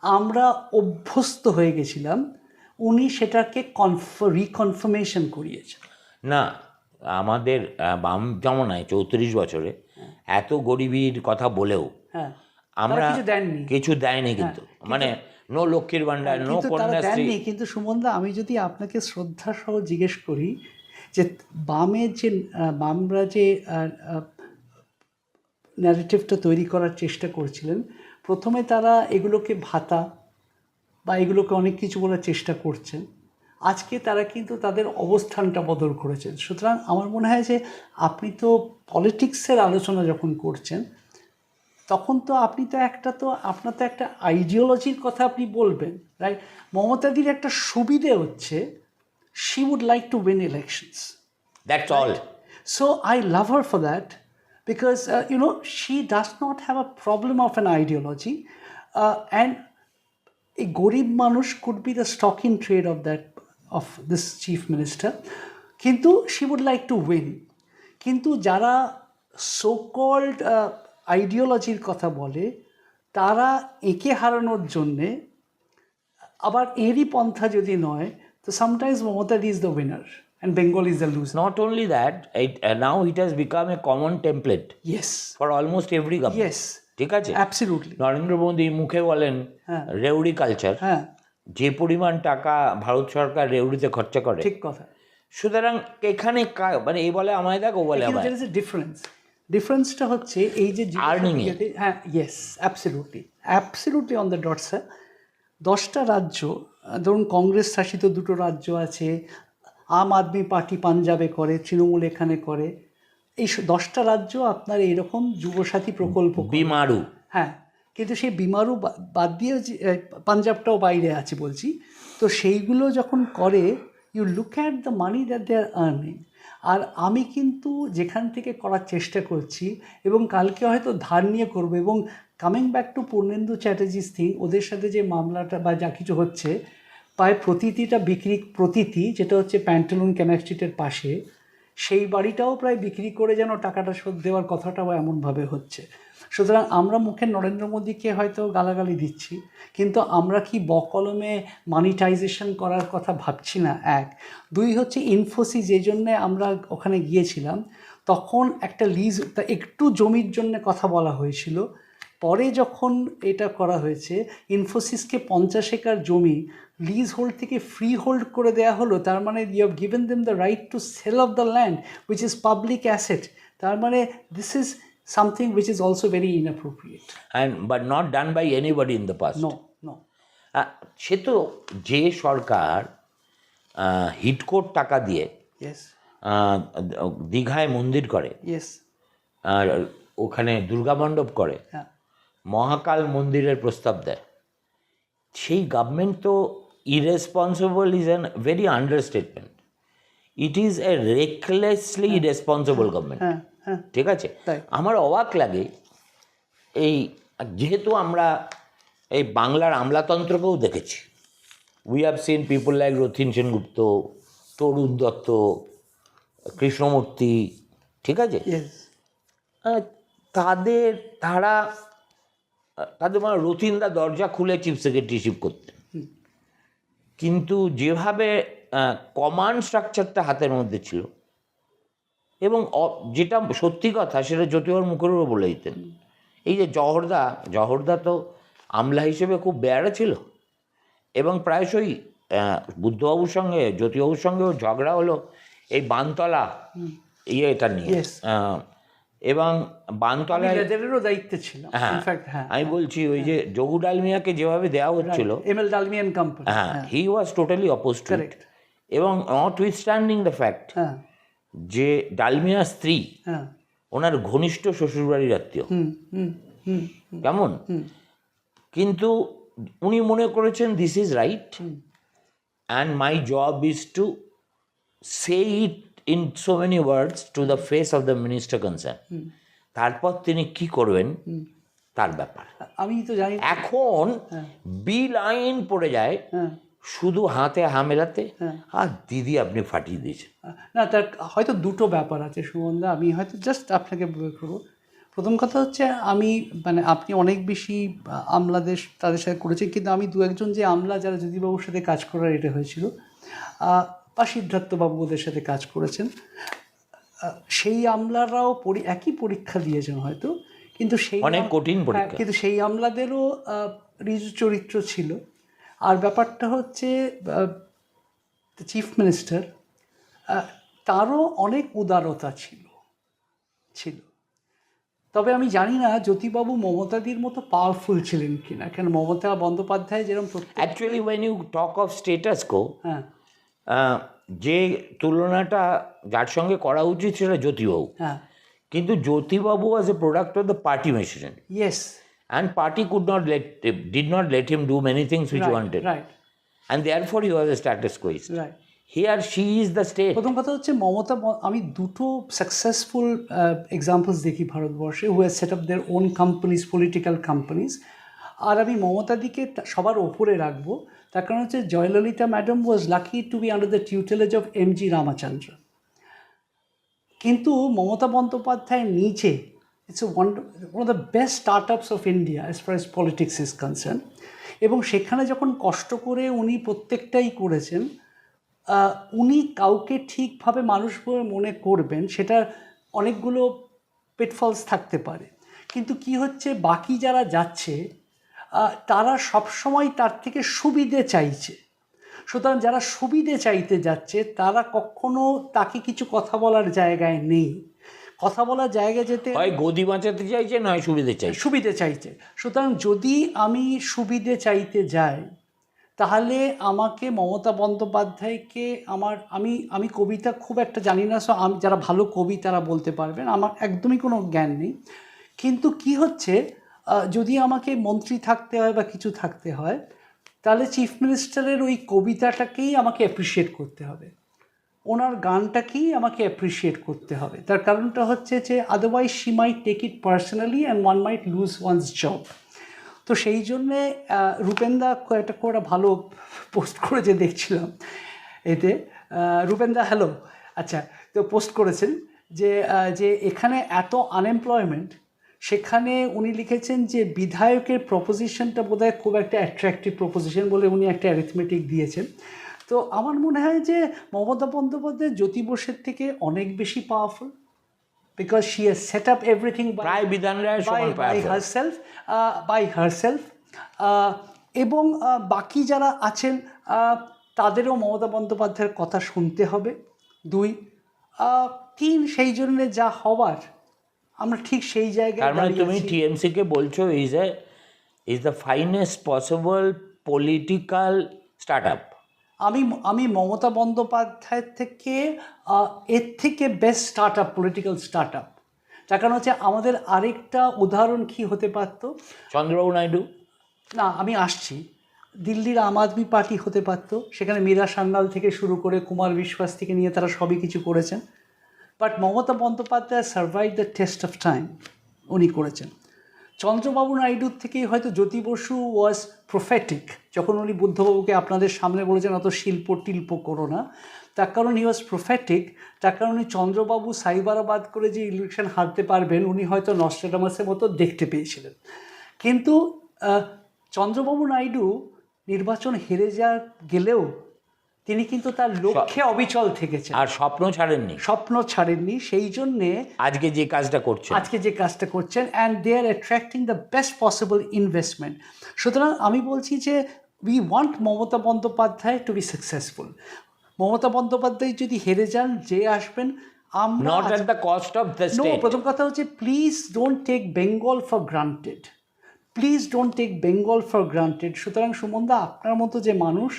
আমরা অভ্যস্ত হয়ে গেছিলাম, উনি সেটাকে রিকনফার্মেশন করিয়েছেন। না, আমাদের বাম জমানায় 34 বছরে এত গরিবীর কথা বলেও হ্যাঁ, আমরা তারা কিছু দেননি। কিছু দেয়নি, কিন্তু মানে নো লক্ষ্মীর ভাণ্ডার, নো কিন্তু তারা কন্যাশ্রী। দেননি। কিন্তু সুমনদা, আমি যদি আপনাকে শ্রদ্ধা সহ জিজ্ঞেস করি যে বামের যে বামরা যে ন্যারেটিভটা তৈরি করার চেষ্টা করছিলেন, প্রথমে তারা এগুলোকে ভাতা বা এগুলোকে অনেক কিছু বলার চেষ্টা করছেন। আজকে তারা কিন্তু তাদের অবস্থানটা বদল করেছেন। সুতরাং আমার মনে হয় যে আপনি তো পলিটিক্সের আলোচনা যখন করছেন, তখন তো আপনি তো আপনার তো একটা আইডিওলজির কথা আপনি বলবেন, রাইট? মমতাদির একটা সুবিধে হচ্ছে she would like to win elections. That's all. So I love her for that because, she does not have a problem of an ideology. And a গরিব মানুষ could be the stock in trade of this chief minister. কিন্তু she would like to win. কিন্তু যারা so called আইডিওলজির কথা বলে, তারা একে হারানোর জন্যে আবার এরই পন্থা যদি নয়, তো sometimes Mamata is the winner and Bengal is the loser. Not only that, now it has become a common template yes, for almost every government. Yes, ঠিক আছে, অ্যাবসলিউটলি। নরেন্দ্র মোদী মুখে বলেন রেউড়ি কালচার, হ্যাঁ, যে পরিমাণ টাকা ভারত সরকার রেউড়িতে খরচা করে। ঠিক কথা। সুতরাং এখানে মানে এই বলে আমায় দেখ, ও বলে আমায়। there is a difference. ডিফারেন্সটা হচ্ছে এই যে Earning it. হ্যাঁ, yes, absolutely on the dot sir. 10টা রাজ্য, ধরুন কংগ্রেস শাসিত 2টো রাজ্য আছে, আম আদমি পার্টি পাঞ্জাবে করে, তৃণমূল এখানে করে, এই 10টা রাজ্য আপনার এইরকম যুবসাথী প্রকল্প করে। বিমারু। হ্যাঁ, কিন্তু সেই বিমারু বাদ দিয়ে পাঞ্জাবটাও বাইরে আছে বলছি, তো সেইগুলো যখন করে, you look at the money that they are earning. আর আমি কিন্তু যেখান থেকে করার চেষ্টা করছি, এবং কালকে হয়তো ধার নিয়ে করবো, এবং coming back to Purnendu Chatterjee's thing, ওদের সাথে যে মামলাটা বা যা কিছু হচ্ছে, প্রায় প্রতিটি যেটা হচ্ছে প্যান্টালুন ক্যানাক স্ট্রিটের পাশে, সেই বাড়িটাও প্রায় বিক্রি করে যেন টাকাটা শোধ দেওয়ার কথাটাও এমনভাবে হচ্ছে। সুতরাং আমরা মুখে নরেন্দ্র মোদীকে হয়তো গালাগালি দিচ্ছি, কিন্তু আমরা কি বকলমে মানিটাইজেশন করার কথা ভাবছি না, 1। 2 হচ্ছে ইনফোসিস, যে জন্যে আমরা ওখানে গিয়েছিলাম, তখন একটা লিজ, একটু জমির জন্য কথা বলা হয়েছিল। পরে যখন এটা করা হয়েছে, ইনফোসিসকে 50 একর জমি লিজ হোল্ড থেকে ফ্রি হোল্ড করে দেওয়া হলো। তার মানে you have given them the right to sell of the land which is public asset. তার মানে this is something which is also very inappropriate. But not done by anybody in the past. No. সে তো যে সরকার হিটকোট টাকা দিয়ে Yes. দীঘায় মন্দির করে, Yes. আর ওখানে দুর্গা মণ্ডপ করে, হ্যাঁ, মহাকাল মন্দিরের প্রস্তাব দেয়, সেই গভর্নমেন্ট তো irresponsible is an very understatement. It is a recklessly irresponsible government. ঠিক আছে, আমার অবাক লাগে এই, যেহেতু আমরা এই বাংলার আমলাতন্ত্রকেও দেখেছি, we have seen people like Rathin Sengupta, Tarun Dutta, Krishnamurthy, ঠিক আছে, তাদের মানে রথীনদা দরজা খুলে চিফ সেক্রেটারিশিপ করতেন, কিন্তু যেভাবে কমান্ড স্ট্রাকচারটা হাতের মধ্যে ছিল, এবং যেটা সত্যি কথা সেটা জ্যোতিবাবুর মুখের উপর বলে দিতেন। এই যে জহরদা তো আমলা হিসেবে খুব বেয়ারা ছিল, এবং প্রায়শই বুদ্ধবাবুর সঙ্গে জ্যোতিবাবুর সঙ্গেও ঝগড়া হলো এই বানতলা এটা নিয়ে, এবং আমি বানতলায় লেদারেরও দায়িত্বে ছিলাম হ্যাঁ ইনফ্যাক্ট। হ্যাঁ, আমি বলছি ওই যে যোগু ডালমিয়াকে যেভাবে দেওয়া হচ্ছিল, এমএল ডালমিয়ান কোম্পানি। হ্যাঁ he was totally oppose to it. Correct. এবং নট উইথস্ট্যান্ডিং দ্য ফ্যাক্ট হ্যাঁ যে ডালমিয়ার স্ত্রী হ্যাঁ ওনার ঘনিষ্ঠ শ্বশুরবাড়ির আত্মীয়, হুম হুম হুম কেমন, কিন্তু উনি মনে করেছেন this is right and my job is to say it in so many words to the face of the minister concern. তারপর তিনি কি করবেন তার ব্যাপার। আমি তো জানি। এখন বিল আইন পড়ে যায় হ্যাঁ শুধু হাতে হা মেলাতে, আর দিদি আপনি ফাটিয়ে দিয়েছেন। না, তার হয়তো দুটো ব্যাপার আছে সুমনদা, আমি হয়তো জাস্ট আপনাকে করবো। প্রথম কথা হচ্ছে আমি মানে আপনি অনেক বেশি আমলাদের তাদের সাথে করেছেন, কিন্তু আমি দু একজন যে আমলা যারা জ্যোতিবাবুর সাথে কাজ করার এটা হয়েছিল বা সিদ্ধার্থবাবু ওদের সাথে কাজ করেছেন, সেই আমলারাও একই পরীক্ষা দিয়েছেন হয়তো, কিন্তু সেই অনেক কঠিন পরীক্ষা। কিন্তু সেই আমলাদেরও ঋজু চরিত্র ছিল। আর ব্যাপারটা হচ্ছে চিফ মিনিস্টার তারও অনেক উদারতা ছিল। তবে আমি জানি না জ্যোতিবাবু মমতাদির মতো পাওয়ারফুল ছিলেন কিনা, কেন মমতা বন্দ্যোপাধ্যায় যেরকম actually when you talk of status quo, হ্যাঁ যে তুলনাটা যার সঙ্গে করা উচিত সেটা জ্যোতিবাবু, হ্যাঁ কিন্তু Jyotibabu was a product of the party machinery yes and party did not let him do many things which wanted, right and therefore he was a status quoist. Right. Here she is the state. প্রথম কথা হচ্ছে আমি দুটো successful examples দেখি ভারতবর্ষে, who has set up their own companies, political companies. আর আমি মমতাদিকে সবার ওপরে রাখবো, তার কারণ হচ্ছে Jayalalithaa madam was lucky to be under the tutelage of MG. Ramachandran, কিন্তু মমতা বন্দ্যোপাধ্যায় নিচে it's one of the best start ups of India as far as politics is concern. এবং সেখানে যখন কষ্ট করে উনি প্রত্যেকটাই করেছেন, উনি কাউকে ঠিকভাবে মানুষ বলে মনে করবেন, সেটা অনেকগুলো পেটফলস থাকতে পারে, কিন্তু কি হচ্ছে বাকি যারা যাচ্ছে তারা সবসময় তার থেকে সুবিধে চাইছে। সুতরাং যারা সুবিধে চাইতে যাচ্ছে তারা কখনো তাকে কিছু কথা বলার জায়গায় নেই। কথা বলার জায়গায় যেতে হয় গদি বাঁচাতে চাইছে, নয় সুবিধে চাইছে। সুতরাং যদি আমি সুবিধে চাইতে যাই, তাহলে আমাকে মমতা বন্দ্যোপাধ্যায়কে আমি কবিতা খুব একটা জানি না, সো আমি যারা ভালো কবি তারা বলতে পারবেন, আমার একদমই কোনো জ্ঞান নেই। কিন্তু কি হচ্ছে, যদি আমাকে মন্ত্রী থাকতে হয় বা কিছু থাকতে হয়, তাহলে চিফ মিনিস্টারের ওই কবিতাটাকেই আমাকে অ্যাপ্রিসিয়েট করতে হবে, ওনার গানটাকেই আমাকে অ্যাপ্রিসিয়েট করতে হবে। তার কারণটা হচ্ছে যে otherwise she might take it personally and one might lose one's job. তো সেই জন্যে রূপেনদা একটা ভালো পোস্ট করেছে দেখছিলাম এতে, রূপেনদা হ্যালো, আচ্ছা, তো পোস্ট করেছেন যে এখানে এত আনএমপ্লয়মেন্ট, সেখানে উনি লিখেছেন যে বিধায়কের প্রপোজিশনটা বোধহয় খুব একটা অ্যাট্রাকটিভ প্রপোজিশন বলে উনি একটা অ্যারিথমেটিক দিয়েছেন। তো আমার মনে হয় যে মমতা বন্দ্যোপাধ্যায় জ্যোতি বসুর থেকে অনেক বেশি powerful, because she has set up everything by herself. এবং বাকি যারা আছেন তাদেরও মমতা বন্দ্যোপাধ্যায়ের কথা শুনতে হবে। 2, 3 সেই জন্য যা হওয়ার আমরা ঠিক সেই জায়গায় তার মানে তুমি টিএমসি কে বলছো is the finest possible political startup. আমি মমতা বন্দ্যোপাধ্যায়ের থেকে এর থেকে বেস্ট স্টার্টআপ, পলিটিক্যাল স্টার্টআপ। তার কারণ হচ্ছে আমাদের আরেকটা উদাহরণ কি হতে পারত, চন্দ্রবাবু নাইডু। না, আমি আসছি, দিল্লির আম আদমি পার্টি হতে পারত, সেখানে মীরা সান্যাল থেকে শুরু করে কুমার বিশ্বাস থেকে নিয়ে তারা সবই কিছু করেছেন। But Mamata Bandyopadhyay survive the test of time, উনি করেছেন। চন্দ্রবাবু নাইডুর থেকেই হয়তো জ্যোতি বসু ওয়াজ প্রফেটিক, যখন উনি বুদ্ধবাবুকে আপনাদের সামনে বলেছেন অত শিল্প টিল্প করো না, তার কারণ হি ওয়াজ প্রফেটিক। তার কারণে চন্দ্রবাবু সাইবারাবাদ করে যে ইলেকশন হারতে পারবেন উনি হয়তো নস্ট্রাডামাসের মতো দেখতে পেয়েছিলেন, কিন্তু চন্দ্রবাবু নাইডু নির্বাচন হেরে গেলেও তিনি কিন্তু তার লক্ষ্যে অবিচল থেকেছেন আর স্বপ্ন ছাড়েননি। সেই জন্যে আজকে যে কাজটা করছেন and they are attracting the best possible investment. সুতরাং আমি বলছি যে we want Mamata Bandyopadhyay to be successful. Mamata Bandyopadhyay যদি হেরে যান, যে আসবেন আমরা not at the cost of the no, state. প্রথম কথা হচ্ছে please don't take Bengal for granted, please don't take Bengal for granted. সুতরাং সুমনদা, আপনার মতো যে মানুষ,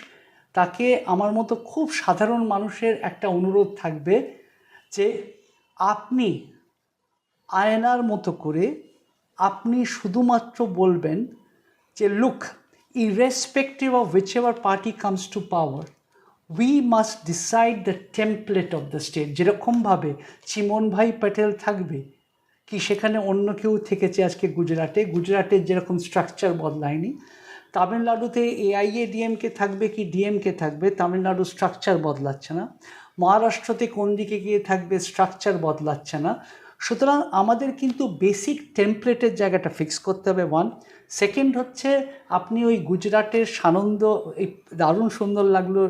তাকে আমার মতো খুব সাধারণ মানুষের একটা অনুরোধ থাকবে যে আপনি আয়নার মতো করে আপনি শুধুমাত্র বলবেন যে look, irrespective of whichever party comes to power, we must decide the template of the state. যেরকমভাবে চিমন ভাই প্যাটেল থাকবে, কি সেখানে অন্য কেউ থেকেছে আজকে গুজরাটের যেরকম স্ট্রাকচার বদলায়নি, তামিলনাড়ুতে AIADMK থাকবে কি ডিএমকে থাকবে, তামিলনাড়ুর স্ট্রাকচার বদলাচ্ছে না। মহারাষ্ট্রতে কোন দিকে গিয়ে থাকবে, স্ট্রাকচার বদলাচ্ছে না। সুতরাং আমাদের কিন্তু বেসিক টেমপ্লেটের জায়গাটা ফিক্স করতে হবে, ওয়ান। সেকেন্ড হচ্ছে, আপনি ওই গুজরাটের সানন্দ, এই দারুণ সুন্দর লাগলো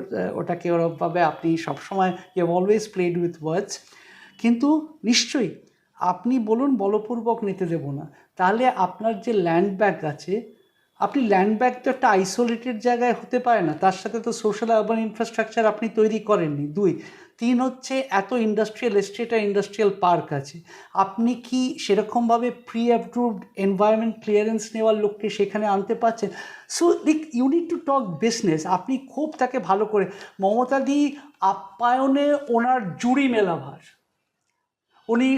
ওটাকে ওরকমভাবে আপনি সবসময় you have always played with words, কিন্তু নিশ্চয়ই আপনি বলুন বলপূর্বক নিতে দেব না, তাহলে আপনার যে ল্যান্ড ব্যাংক আছে, আপনি ল্যান্ড ব্যাংক তো একটা আইসোলেটেড জায়গায় হতে পারে না, তার সাথে তো সোশ্যাল আরবান ইনফ্রাস্ট্রাকচার আপনি তৈরি করেননি। দুই, তিন হচ্ছে এত ইন্ডাস্ট্রিয়াল এস্টেট আর ইন্ডাস্ট্রিয়াল পার্ক আছে, আপনি কি সেরকমভাবে প্রি অ্যাপ্রুভড এনভায়রনমেন্ট ক্লিয়ারেন্স নেওয়ার লোককে সেখানে আনতে পারছেন? So like you need to talk business. আপনি খুব তাকে ভালো করে, মমতাদি আপ্যায়নে ওনার জুড়ি মেলাভার, উনি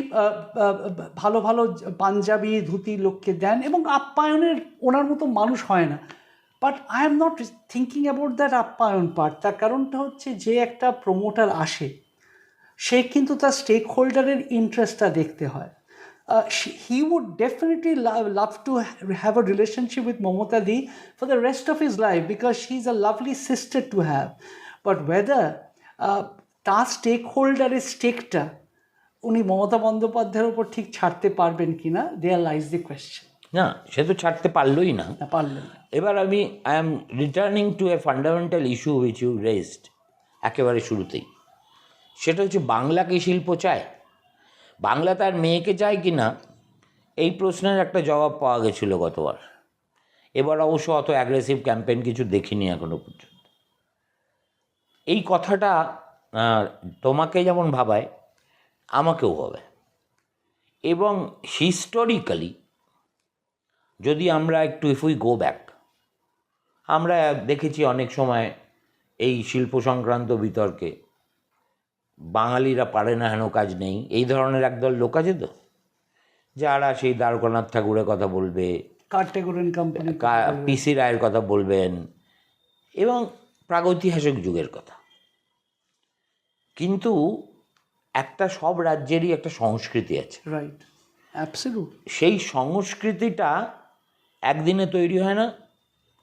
ভালো ভালো পাঞ্জাবি ধুতি লোককে দেন এবং আপ্যায়নের ওনার মতো মানুষ হয় না। But I am not thinking about that আপ্যায়ন পার্ট। তার কারণটা হচ্ছে, যে একটা প্রমোটার আসে, সে কিন্তু তার স্টেক হোল্ডারের ইন্টারেস্টটা দেখতে হয়। He would definitely love to have a relationship with Mamata Di for the rest of his life because she's a lovely sister to have. But whether তার স্টেক হোল্ডারের স্টেকটা উনি মমতা বন্দ্যোপাধ্যায়ের উপর ঠিক ছাড়তে পারবেন কি না, দেয়ার লাইজ দি কোয়েশ্চেন। না, সে তো ছাড়তে পারলই না। পারলেন না। এবার I am returning to a fundamental issue which you raised একেবারে শুরুতেই। সেটা হচ্ছে, বাংলা কি শিল্প চায়? বাংলা তার মেয়েকে চায় কি না, এই প্রশ্নের একটা জবাব পাওয়া গেছিলো গতবার। এবার অবশ্য অত অ্যাগ্রেসিভ ক্যাম্পেইন কিছু দেখিনি এখনো পর্যন্ত। এই কথাটা তোমাকে যেমন ভাবায়, আমাকেও হবে। এবং হিস্টোরিক্যালি যদি আমরা একটু ইফ উই গো ব্যাক, আমরা দেখেছি অনেক সময় এই শিল্প সংক্রান্ত বিতর্কে বাঙালিরা পারে না, হেন কাজ নেই, এই ধরনের একদল লোক আছে তো, যারা সেই দ্বারকানাথ ঠাকুরের কথা বলবে, কার্টেগোরিয়ান কোম্পানি, পিসি রায়ের কথা বলবেন, এবং প্রাগৈতিহাসিক যুগের কথা। কিন্তু একটা সব রাজ্যেরই একটা সংস্কৃতি আছে, রাইট, অ্যাবসলিউট। সেই সংস্কৃতিটা একদিনে তৈরি হয় না,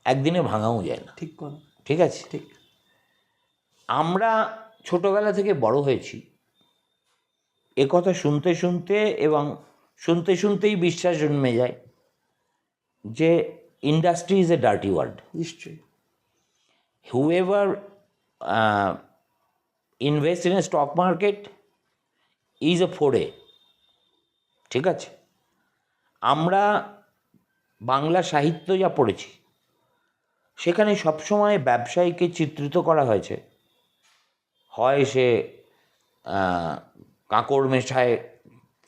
একদিনে ভাঙাও যায় না। ঠিক কথা, ঠিক আছে? ঠিক। আমরা ছোটোবেলা থেকে বড় হয়েছি এ কথা শুনতে শুনতে, এবং শুনতে শুনতেই বিশ্বাস জন্মে যায় যে industry is a dirty word. নিশ্চয়ই। Whoever invest in a stock market is a foray. ঠিক আছে? আমরা বাংলা সাহিত্য যা পড়েছি, সেখানে সবসময় ব্যবসায়ীকে চিত্রিত করা হয়েছে, হয় সে কাঁকড় মেশায়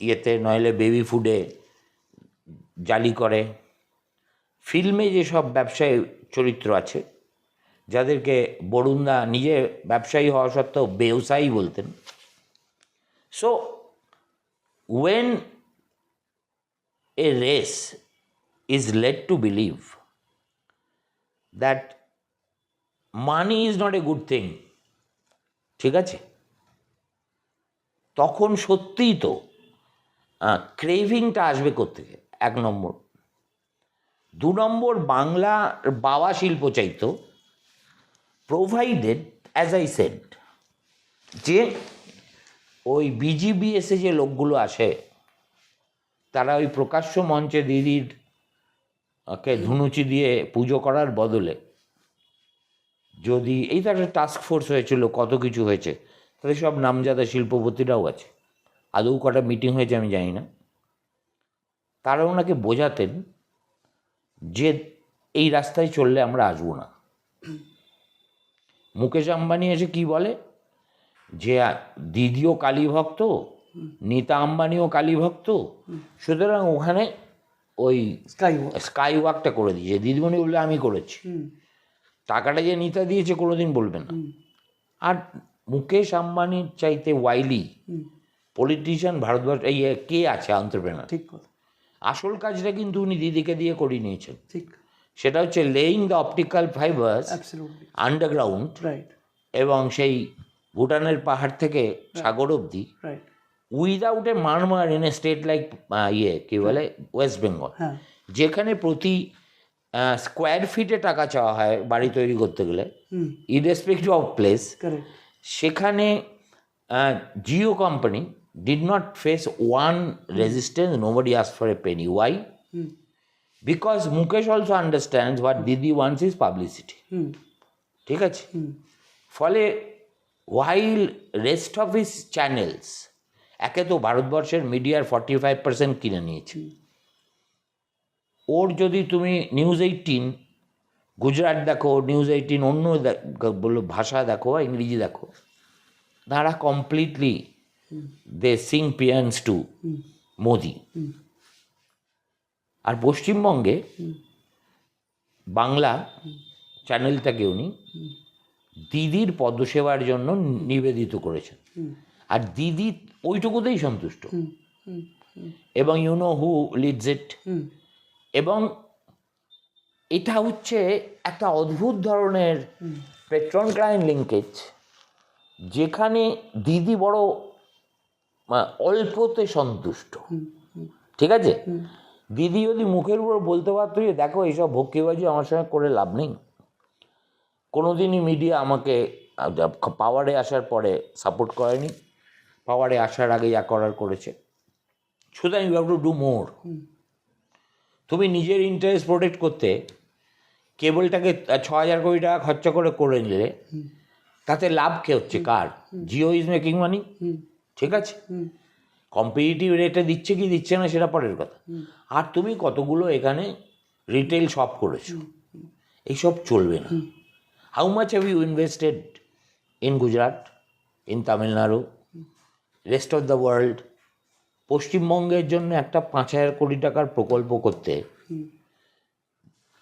ইয়েতে, নইলে বেবি ফুডে জালি করে। ফিল্মে যেসব ব্যবসায়ী চরিত্র আছে, যাদেরকে বরুণদা নিজে ব্যবসায়ী হওয়া সত্ত্বেও ব্যবসায়ী বলতেন। So when a race is led to believe that money is not a good thing, ঠিক আছে, তখন সত্যিই তো ক্রেভিংটা আসবে কোত্থেকে, এক নম্বর। দু নম্বর, বাংলার বাবা শিল্প চাইতো, প্রোভাইডেড অ্যাজ আই সেড, যে ওই বিজিবিএসে যে লোকগুলো আসে, তারা ওই প্রকাশ্য মঞ্চে দিদির কে ধুনুচি দিয়ে পুজো করার বদলে, যদি এই তো একটা টাস্ক ফোর্স হয়েছিল, কত কিছু হয়েছে, তাদের সব নামজাদা শিল্পপতিরাও আছে, আদৌ কটা মিটিং হয়েছে আমি জানি না, তারা ওনাকে বোঝাতেন যে এই রাস্তায় চললে আমরা আসবো না। মুকেশ আম্বানি এসে কি বলে, যে দিদিও কালী ভক্ত, নীতা আম্বানিও কালীভক্ত, সুতরাং ওখানে ওই স্কাই ওয়াকটা করে দিয়েছে। দিদিমণি বললে আমি করেছি, টাকাটা যে নীতা দিয়েছে কোনোদিন বলবে না। আর মুকেশ আম্বানির চাইতে ওয়াইলি পলিটিশিয়ান ভারতবর্ষ এই কে আছে এন্টারপ্রেনার? ঠিক কথা। আসল কাজটা কিন্তু উনি দিদিকে দিয়ে করিয়ে নিয়েছেন। ঠিক। সেটা হচ্ছে laying the optical fibres absolutely underground, right এবং সেই ভুটানের পাহাড় থেকে সাগর অবধি right without a murmur in a state like কী বলে ওয়েস্ট বেঙ্গল, হ্যাঁ যেখানে প্রতি স্কোয়ার ফিটে টাকা চাওয়া হয় বাড়ি তৈরি করতে গেলে ইরেসপেক্টিভ অফ প্লেস, কারেক্ট। সেখানে Jio company did not face one resistance, nobody ask for a penny. Why? Because Mukesh also understands what Didi wants is publicity. ঠিক আছে? ফলে while rest of his channels, একে তো ভারতবর্ষের মিডিয়ার 45% কিনে নিয়েছে, ওর যদি তুমি নিউজ 18 গুজরাট দেখো, নিউজ 18 অন্য বলো ভাষা দেখো, ইংরেজি দেখো, তারা কমপ্লিটলি দে সিং পিয়ান্স টু মোদি। আর পশ্চিমবঙ্গে বাংলা চ্যানেলটাকে উনি দিদির পদসেবার জন্য নিবেদিত করেছেন, আর দিদি ওইটুকুতেই সন্তুষ্ট। এবং ইউ নো হু লিডস ইট। এবং এটা হচ্ছে একটা অদ্ভুত ধরনের পেট্রন ক্লায়েন্ট লিঙ্কেজ, যেখানে দিদি বড় অল্পতে সন্তুষ্ট। ঠিক আছে? দিদি যদি মুখের উপর বলতে পারতো যে দেখো এইসব ভক্কিবাজি আমার সঙ্গে করে লাভ নেই, কোনোদিনই মিডিয়া আমাকে পাওয়ারে আসার পরে সাপোর্ট করেনি, পাওয়ারে আসার আগে যা করার করেছে। সুতরাং you have to do more. তুমি নিজের ইন্টারেস্ট প্রোটেক্ট করতে কেবলটাকে 6,000 কোটি টাকা খরচা করে নিলে তাতে লাভ কে হচ্ছে? কার? Jio is making money. ঠিক আছে, কম্পিটিটিভ রেটে দিচ্ছে কি দিচ্ছে না সেটা পরের কথা। আর তুমি কতগুলো এখানে রিটেল শপ করেছো, এইসব চলবে না। How much have you invested in Gujarat, in Tamil Nadu, rest of the world? পশ্চিমবঙ্গের জন্য একটা 5,000 কোটি টাকার প্রকল্প করতে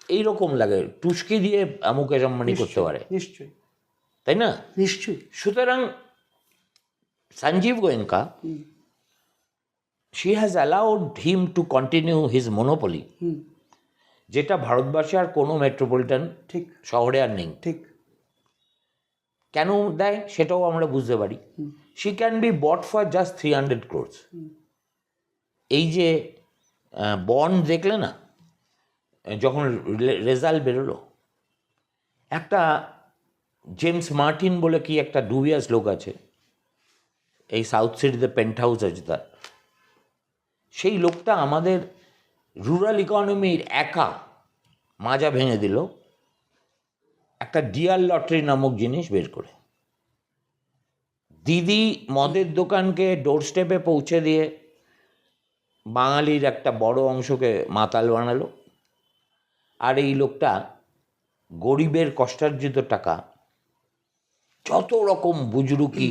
এইরকম লাগে, টুস্কি দিয়ে মুকেশ আম্বানি করতে পারে, নিশ্চয়ই, তাই না? নিশ্চয়ই। সুতরাং Sanjeev Goenka, she has allowed him to continue his monopoly, যেটা ভারতবর্ষে আর কোনো মেট্রোপলিটন ঠিক শহরে আর নেই। ঠিক। কেন দেয় সেটাও আমরা বুঝতে পারি। She can be bought for just 300 crores। এই যে বন্ড দেখলে না, যখন রেজাল্ট বেরোলো, একটা জেমস মার্টিন বলে কি একটা ডুবিয়াস লোক আছে, এই সাউথ সিটিতে পেন্ট হাউস আছে তার, সেই লোকটা আমাদের রুরাল ইকোনমির একা মাজা ভেঙে দিল একটা ডিয়ার লটারি নামক জিনিস বের করে। দিদি মদের দোকানকে ডোর স্টেপে পৌঁছে দিয়ে বাঙালির একটা বড় অংশকে মাতাল বানালো, আর এই লোকটা গরিবের কষ্টার্জিত টাকা যত রকম বুজরুকি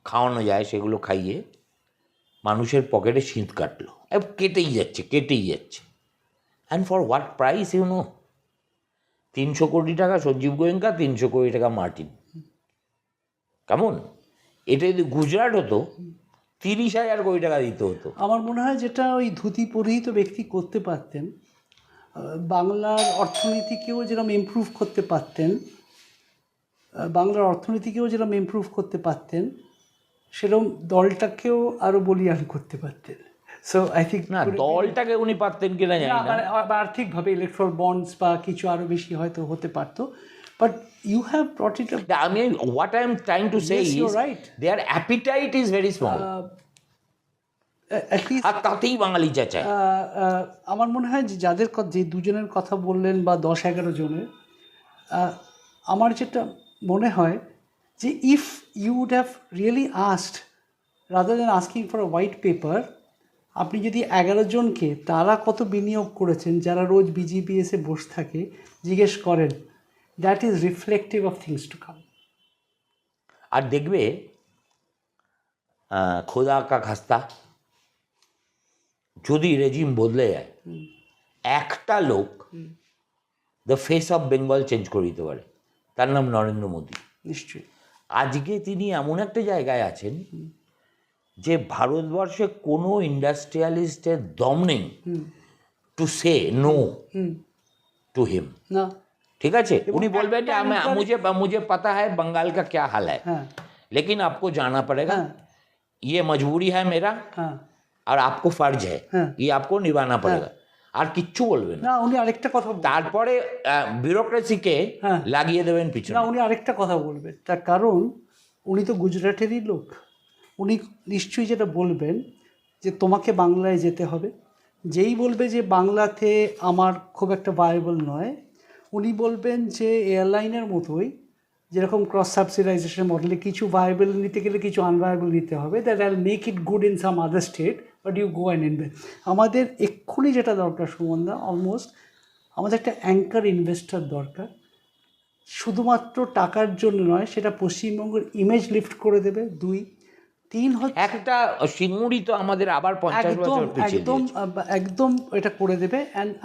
খাওয়ানো যায় সেগুলো খাইয়ে মানুষের পকেটে শীত কাটলো, কেটেই যাচ্ছে। And for what price you know? 300 কোটি টাকা সঞ্জীব গোয়েঙ্কা, 300 কোটি টাকা মার্টিন। কেমন? এটা যদি গুজরাট হতো 30,000 কোটি টাকা দিতে হতো। আমার মনে হয় যেটা ওই ধুতি পরিহিত ব্যক্তি করতে পারতেন, বাংলার অর্থনীতিকেও যেরকম ইমপ্রুভ করতে পারতেন, সেরকম দলটাকেও আরও বলিয়ান করতে পারতেন। সো আই থিঙ্ক না, দলটাকে উনি পারতেন কিনা জানি না, আর্থিকভাবে ইলেকট্রাল বন্ডস বা কিছু আরও বেশি হয়তো হতে পারতো, but you have brought it up. I mean, what I am trying to say is, you're right. their appetite is very small. At least আর তাতেই বাঙালি চাচায়। আমার মনে হয় যে যে দুজনের কথা বললেন বা 10-11 জনের, আমার যেটা মনে হয় যে if you would have really asked rather than asking for a white paper, আপনি যদি 11 জনকে তারা কত বিনিয়োগ করেছেন, যারা রোজ বিজিপিএসে বসে থাকে, জিজ্ঞেস করেন, that is reflective of things to come. আর দেখবে খোদা কা খাস্তা, যদি রেজিম বদলে যায়, একটা লোক the face of Bengal change করে দিতে পারে, তার নাম নরেন্দ্র মোদী। নিশ্চয়ই। আজকে তিনি এমন একটা জায়গায় আছেন যে ভারতবর্ষে কোনো ইন্ডাস্ট্রিয়ালিস্টের দম নেই to say no to him. না, ঠিক আছে, উনি বলবেন যে একটা मुझे पता है बंगाल का क्या हाल है, হ্যাঁ लेकिन आपको जाना पड़ेगा, হ্যাঁ ये मजबूरी है मेरा হ্যাঁ और आपको फर्ज है, हाँ। ये आपको निभाना पड़ेगा। আর কিচ্ছু বলবেন না, না, উনি আরেকটা কথা বলবেন। তারপরে বিউরোক্রেসিকে হ্যাঁ। লাগিয়ে দেবেন পিছনে। না, উনি আরেকটা কথা বলবেন, তার কারণ উনি তো গুজরাটেরই লোক। উনি নিশ্চয়ই যেটা বলবেন যে তোমাকে বাংলায় যেতে হবে, যেই বলবে যে বাংলাতে আমার খুব একটা ভায়াবল নয়, উনি বলবেন যে এয়ারলাইনের মতোই যেরকম ক্রস সাবসিডাইজেশন মডেলে কিছু ভায়াবল নিতে গেলে কিছু আনভায়াবল নিতে হবে, that I'll make it good in some other state, but you go and invest. আমাদের এক্ষুনি যেটা দরকার সুমনদা, অলমোস্ট আমাদের একটা অ্যাঙ্কার ইনভেস্টর দরকার, শুধুমাত্র টাকার জন্য নয়, সেটা পশ্চিমবঙ্গের ইমেজ লিফট করে দেবে। 2, 3 হচ্ছে একটা সিঙ্গুড়ি তো আমাদের আবার 50 একদম বছর পিছিয়ে একদম দিয়েছে। একদম এটা করে দেবে।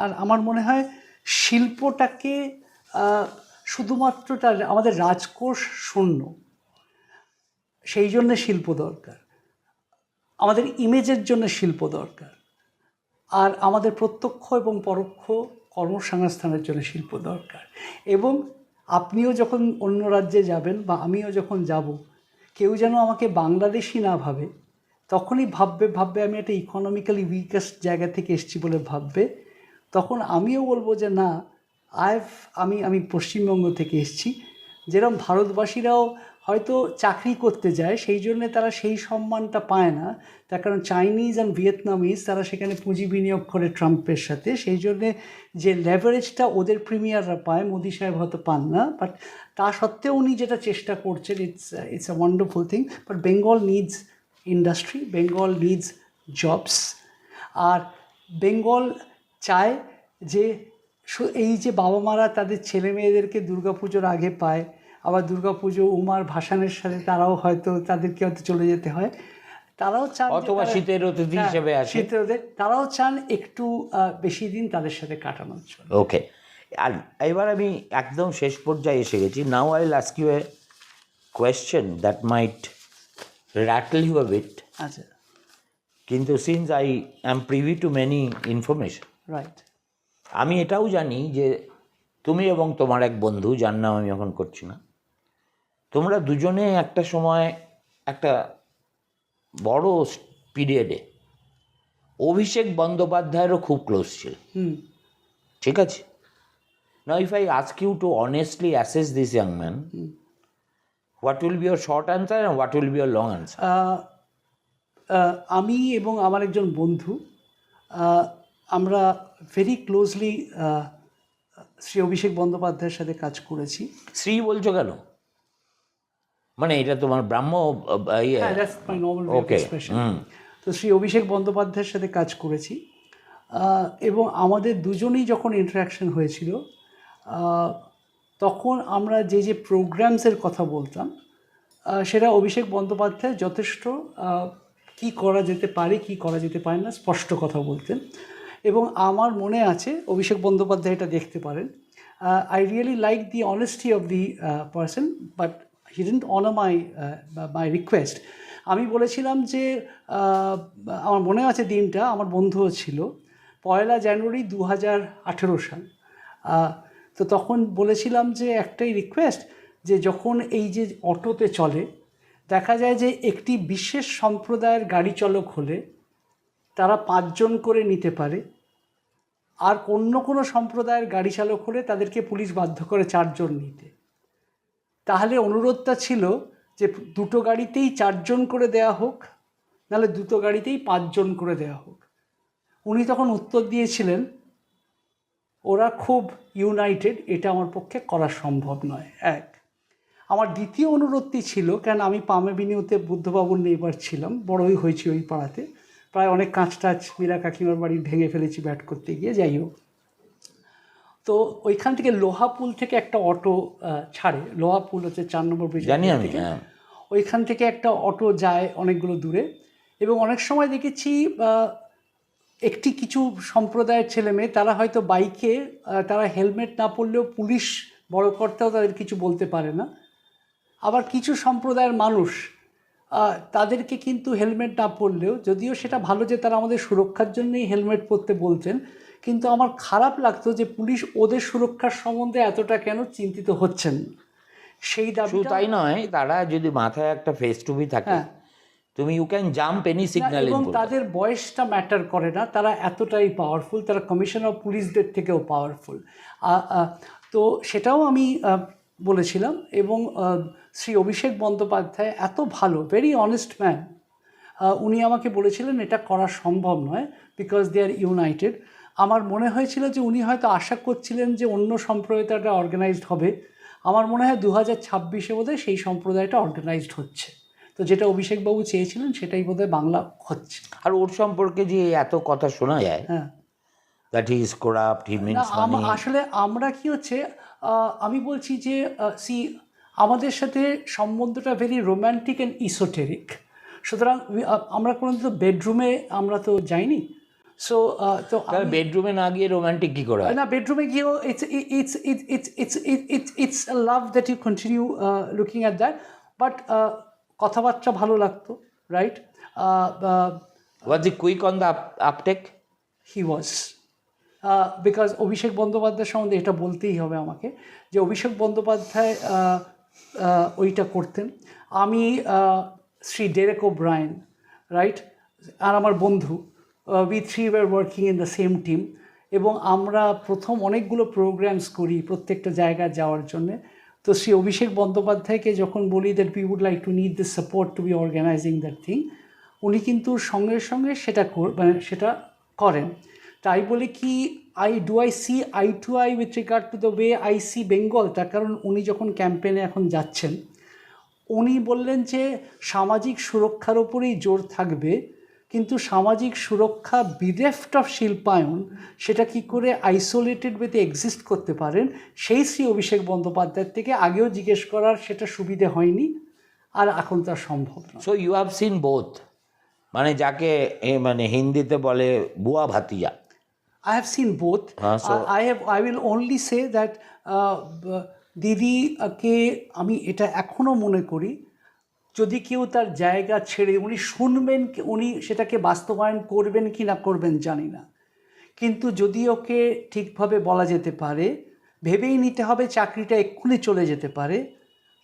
আর আমার মনে হয় শিল্পটাকে শুধুমাত্র আমাদের রাজকোষ শূন্য, সেই জন্য শিল্প দরকার, আমাদের ইমেজের জন্য শিল্প দরকার, আর আমাদের প্রত্যক্ষ এবং পরোক্ষ কর্মসংস্থানের জন্য শিল্প দরকার। এবং আপনিও যখন অন্য রাজ্যে যাবেন বা আমিও যখন যাব, কেউ যেন আমাকে বাংলাদেশি না ভাবে, তখনই ভাববে আমি একটা ইকোনমিক্যালি উইকেস্ট জায়গা থেকে এসেছি বলে ভাববে। তখন আমিও বলবো যে না, আমি পশ্চিমবঙ্গ থেকে এসেছি। যেরকম ভারতবাসীরাও হয়তো চাকরি করতে যায়, সেই জন্য তারা সেই সম্মানটা পায় না, তার কারণ চাইনিজ অ্যান্ড ভিয়েতনামিজ তারা সেখানে পুঁজি বিনিয়োগ করে ট্রাম্পের সাথে, সেই জন্যে যে লেভারেজটা ওদের প্রিমিয়াররা পায়, মোদি সাহেব হয়তো পান না। বাট তা সত্ত্বেও উনি যেটা চেষ্টা করছেন, it's a wonderful thing. But Bengal needs industry, Bengal needs jobs, আর বেঙ্গল চায় যে এই যে বাবা মারা তাদের ছেলে মেয়েদেরকে দুর্গাপুজোর আগে পায়, আবার দুর্গাপুজো উমার ভাসানের সাথে তারাও হয়তো তাদেরকে হয়তো চলে যেতে হয়, তারাও চান অথবা শীতের অতিথি হিসেবে আসে, শীতের তারাও চান একটু বেশি দিন তাদের সাথে কাটানোর জন্য। ওকে, আর এবার আমি একদম শেষ পর্যায়ে এসে গেছি। Now I will ask you a question that might rattle you a bit, আচ্ছা, কিন্তু since I am privy to many information, right. আমি এটাও জানি যে তুমি এবং তোমার এক বন্ধু, যার নাম আমি এখন করছি না, তোমরা দুজনে একটা সময় একটা বড় পিরিয়ডে অভিষেক বন্দ্যোপাধ্যায়েরও খুব ক্লোজ ছিল, ঠিক আছে? Now if I ask you to honestly assess this young man, what will be your short answer and what will be your long answer? আমি এবং আমার একজন বন্ধু, আমরা ভেরি ক্লোজলি শ্রী অভিষেক বন্দ্যোপাধ্যায়ের সাথে কাজ করেছি। শ্রী বলছো কেন? মানে এটা তোমার ব্রাহ্ম ওকে। তো শ্রী অভিষেক বন্দ্যোপাধ্যায়ের সাথে কাজ করেছি, এবং আমাদের দুজনেই যখন ইন্টারাকশন হয়েছিল, তখন আমরা যে প্রোগ্রামসের কথা বলতাম, সেটা অভিষেক বন্দ্যোপাধ্যায় যথেষ্ট কি করা যেতে পারে কি করা যেতে পারে না স্পষ্ট কথা বলতেন। এবং আমার মনে আছে, অভিষেক বন্দ্যোপাধ্যায় এটা দেখতে পারেন, I really like the honesty of the person, but he didn't honour my request. আমি বলেছিলাম যে আমার মনে আছে দিনটা, আমার বন্ধুও ছিল, 1 জানুয়ারি 2018 সাল। তো তখন বলেছিলাম যে একটাই রিকোয়েস্ট, যে যখন এই যে অটোতে চলে, দেখা যায় যে একটি বিশেষ সম্প্রদায়ের গাড়ি চালক হলে তারা 5 জন করে নিতে পারে, আর অন্য কোনো সম্প্রদায়ের গাড়ি চালক হলে তাদেরকে পুলিশ বাধ্য করে 4 জন নিতে। তাহলে অনুরোধটা ছিল যে দুটো গাড়িতেই 4 জন করে দেয়া হোক, নাহলে দুটো গাড়িতেই 5 জন করে দেয়া হোক। উনি তখন উত্তর দিয়েছিলেন, ওরা খুব ইউনাইটেড, এটা আমার পক্ষে করা সম্ভব নয়। আমার দ্বিতীয় অনুরোধটি ছিল, কেন আমি পামেবিনিউতে বুদ্ধবাবুর নেইবার ছিলাম, বড়ই হয়েছি ওই পাড়াতে, প্রায় অনেক কাঁচ টাচ মীরা কাকিমার বাড়ি ভেঙে ফেলেছি ব্যাট করতে গিয়ে, যাই হোক। তো ওইখান থেকে লোহাপুল থেকে একটা অটো ছাড়ে, লোহাপুল হচ্ছে 4 নম্বর ব্রিজ থেকে, ওইখান থেকে একটা অটো যায় অনেকগুলো দূরে, এবং অনেক সময় দেখেছি একটি কিছু সম্প্রদায়ের ছেলে মেয়ে তারা হয়তো বাইকে তারা হেলমেট না পরলেও পুলিশ বড় কর্তাও তাদের কিছু বলতে পারে না। আবার কিছু সম্প্রদায়ের মানুষ তাদেরকে কিন্তু হেলমেট না পরলেও, যদিও সেটা ভালো যে তারা আমাদের সুরক্ষার জন্যই হেলমেট পরতে বলছেন, কিন্তু আমার খারাপ লাগতো যে পুলিশ ওদের সুরক্ষার সম্বন্ধে এতটা কেন চিন্তিত হচ্ছেন। সেই শুধু দাবিটা, তাই নয়, তারা যদি মাথায় একটা ফেস টুপি থাকে, হ্যাঁ, তুমি you can jump any signal এবং ইন। তাদের বয়সটা ম্যাটার করে না, তারা এতটাই পাওয়ারফুল, তারা কমিশনার অফ পুলিশদের থেকেও পাওয়ারফুল। তো সেটাও আমি বলেছিলাম। এবং শ্রী অভিষেক বন্দ্যোপাধ্যায় এত ভালো, ভেরি অনেস্ট ম্যান, উনি আমাকে বলেছিলেন এটা করা সম্ভব নয় বিকজ দে আর ইউনাইটেড। আমার মনে হয়েছিল যে উনি হয়তো আশা করছিলেন যে অন্য সম্প্রদায়টা অর্গানাইজড হবে। আমার মনে হয় 2026-এ বোধহয় সেই সম্প্রদায়টা অর্গানাইজড হচ্ছে। তো যেটা অভিষেকবাবু চেয়েছিলেন সেটাই বোধহয় বাংলা হচ্ছে। আর ওর সম্পর্কে যে এত কথা শোনা যায়, হ্যাঁ, দ্যাট হি ইজ করাপ্ট, হি না মিনস মানি। আসলে আমরা কি হচ্ছে, আমি বলছি যে আমাদের সাথে সম্বন্ধটা ভেরি রোম্যান্টিক অ্যান্ড ইসোটেরিক। সুতরাং আমরা কোনো তো বেডরুমে আমরা তো যাইনি। সো তো তাহলে বেডরুমে না গিয়ে রোমান্টিক কি করে হয়? না, বেডরুমে গিয়েও it's love that you continue looking at that, but কথাবার্তা ভালো লাগতো, right? Was he quick on the uptake? He was, because Abhishek Bandyopadhyay সম্বন্ধে এটা বলতেই হবে আমাকে, যে অভিষেক বন্দ্যোপাধ্যায় ওইটা করতেন। আমি শ্রী ডেরেক ওব্রায়েন, রাইট, আর আমার বন্ধু, we three were working in the same team, এবং আমরা প্রথম অনেকগুলো প্রোগ্রামস করি প্রত্যেকটা জায়গায় যাওয়ার জন্যে। তো শ্রী অভিষেক বন্দ্যোপাধ্যায়কে যখন বলি that we would like to need this support to be organising that thing, উনি কিন্তু সঙ্গে সঙ্গে সেটা মানে সেটা করেন। তাই বলে কি I see eye to eye with regard to the way I see Bengal, তার কারণ উনি যখন ক্যাম্পেনে এখন যাচ্ছেন, উনি বললেন যে সামাজিক সুরক্ষার ওপরেই জোর থাকবে, কিন্তু সামাজিক সুরক্ষা বিরেফট অফ শিল্পায়ন সেটা কি করে আইসোলেটেড ওয়েতে এক্সিস্ট করতে পারেন, সেই শ্রী অভিষেক বন্দ্যোপাধ্যায়ের থেকে আগেও জিজ্ঞেস করার সেটা সুবিধে হয়নি, আর এখন তা সম্ভব না। So you have seen both, মানে যাকে মানে হিন্দিতে বলে বুয়া Bhatia. I have seen both. I will only say that দিদিকে আমি এটা এখনও মনে করি, যদি কেউ তার জায়গা ছেড়ে, উনি শুনবেন, উনি সেটাকে বাস্তবায়ন করবেন কি না করবেন জানি না, কিন্তু যদি ওকে ঠিকভাবে বলা যেতে পারে, ভেবেই নিতে হবে চাকরিটা এক্ষুনি চলে যেতে পারে,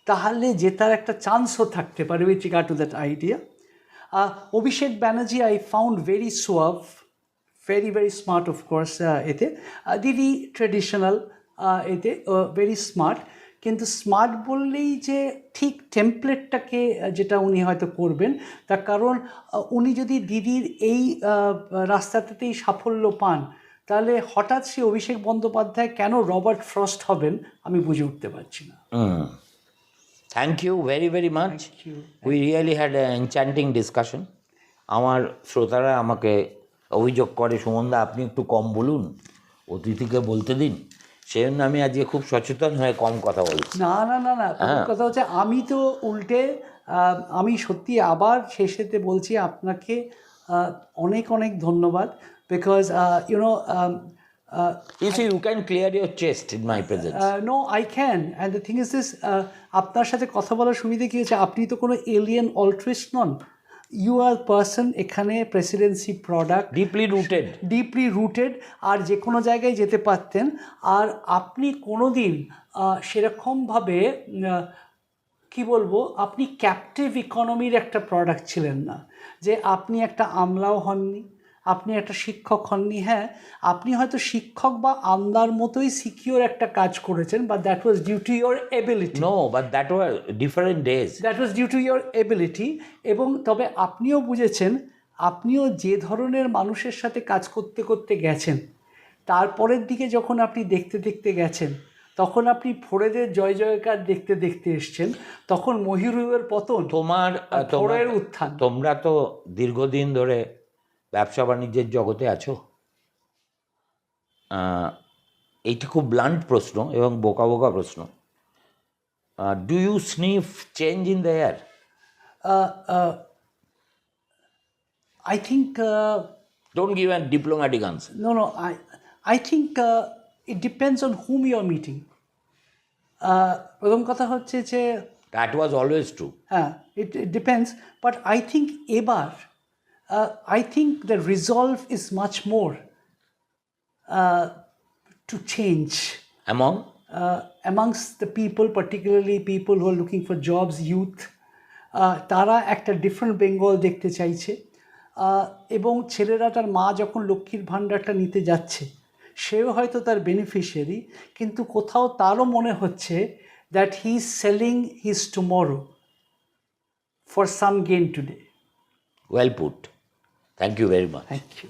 তাহলে জেতার একটা চান্সও থাকতে পারে with regard to that idea. Abhishek Banerjee I found very suave, very very smart of course, এতে দিদি ট্রেডিশনাল, এতে ভেরি স্মার্ট, কিন্তু স্মার্ট বললেই যে ঠিক টেমপ্লেটটাকে যেটা উনি হয়তো করবেন, তার কারণ উনি যদি দিদির এই রাস্তাটাতেই সাফল্য পান, তাহলে হঠাৎ সে অভিষেক বন্দ্যোপাধ্যায় কেন রবার্ট ফ্রস্ট হবেন আমি বুঝে উঠতে পারছি না। Thank you very very much, we really had enchanting discussion. আমার শ্রোতারা আমাকে অভিযোগ করে, সুমনদা আপনি একটু কম বলুন, অতিথিকে বলতে দিন, সেই জন্য আমি আজকে খুব সচেতন হয়ে কম কথা বলছি। না না না না, কথা হচ্ছে আমি তো উল্টে, আমি সত্যি আবার শেষেতে বলছি আপনাকে অনেক অনেক ধন্যবাদ, because YONO You see, you can clear your chest in my presence. No, I can. And the thing is this, আপনার সাথে কথা বলার সুবিধা কী হচ্ছে, আপনি তো কোনো এলিয়েন অলট্রিস্ট নন, ইউ আর পার্সন এখানে প্রেসিডেন্সি প্রোডাক্ট, ডিপলি রুটেড, আর যে কোনো জায়গায় যেতে পারতেন। আর আপনি কোনো দিন সেরকমভাবে কি বলবো, আপনি ক্যাপটিভ ইকোনমির একটা প্রোডাক্ট ছিলেন না, যে আপনি একটা আমলাও হননি, আপনি একটা শিক্ষক হননি। হ্যাঁ, আপনি হয়তো শিক্ষক বা আমলার মতোই সিকিউর একটা কাজ করেছেন, but that was due to your ability. No, but that were different days. That was due to your ability. এবং তবে আপনিও বুঝেছেন, আপনিও যে ধরনের মানুষের সাথে কাজ করতে করতে গেছেন, তারপরের দিকে যখন আপনি দেখতে দেখতে গেছেন, তখন আপনি ফোড়েদের জয় জয়কার দেখতে দেখতে এসছেন, তখন মহিরুহের পতন, তোমার উত্থান। তোমরা তো দীর্ঘদিন ধরে ব্যবসা বাণিজ্যের জগতে আছো। এইটি খুব ব্লান্ট প্রশ্ন এবং বোকা বোকা প্রশ্ন। Do you sniff change in the air? I think Don't give a diplomatic answer. no. I think it depends on whom you are meeting. প্রথম কথা হচ্ছে যে That was always true. হ্যাঁ, it depends, but I think এবার I think the resolve is much more to change amongst the people, particularly people who are looking for jobs, youth. তারা একটা different Bengal দেখতে চাইছে, এবং ছেলেরা তার মা যখন লক্ষ্মীর ভাণ্ডারটা নিতে যাচ্ছে সেও হয়তো তার বেনিফিশিয়ারি, কিন্তু কোথাও তারও মনে হচ্ছে that he is selling his tomorrow for some gain today. Well put. Thank you very much. Thank you.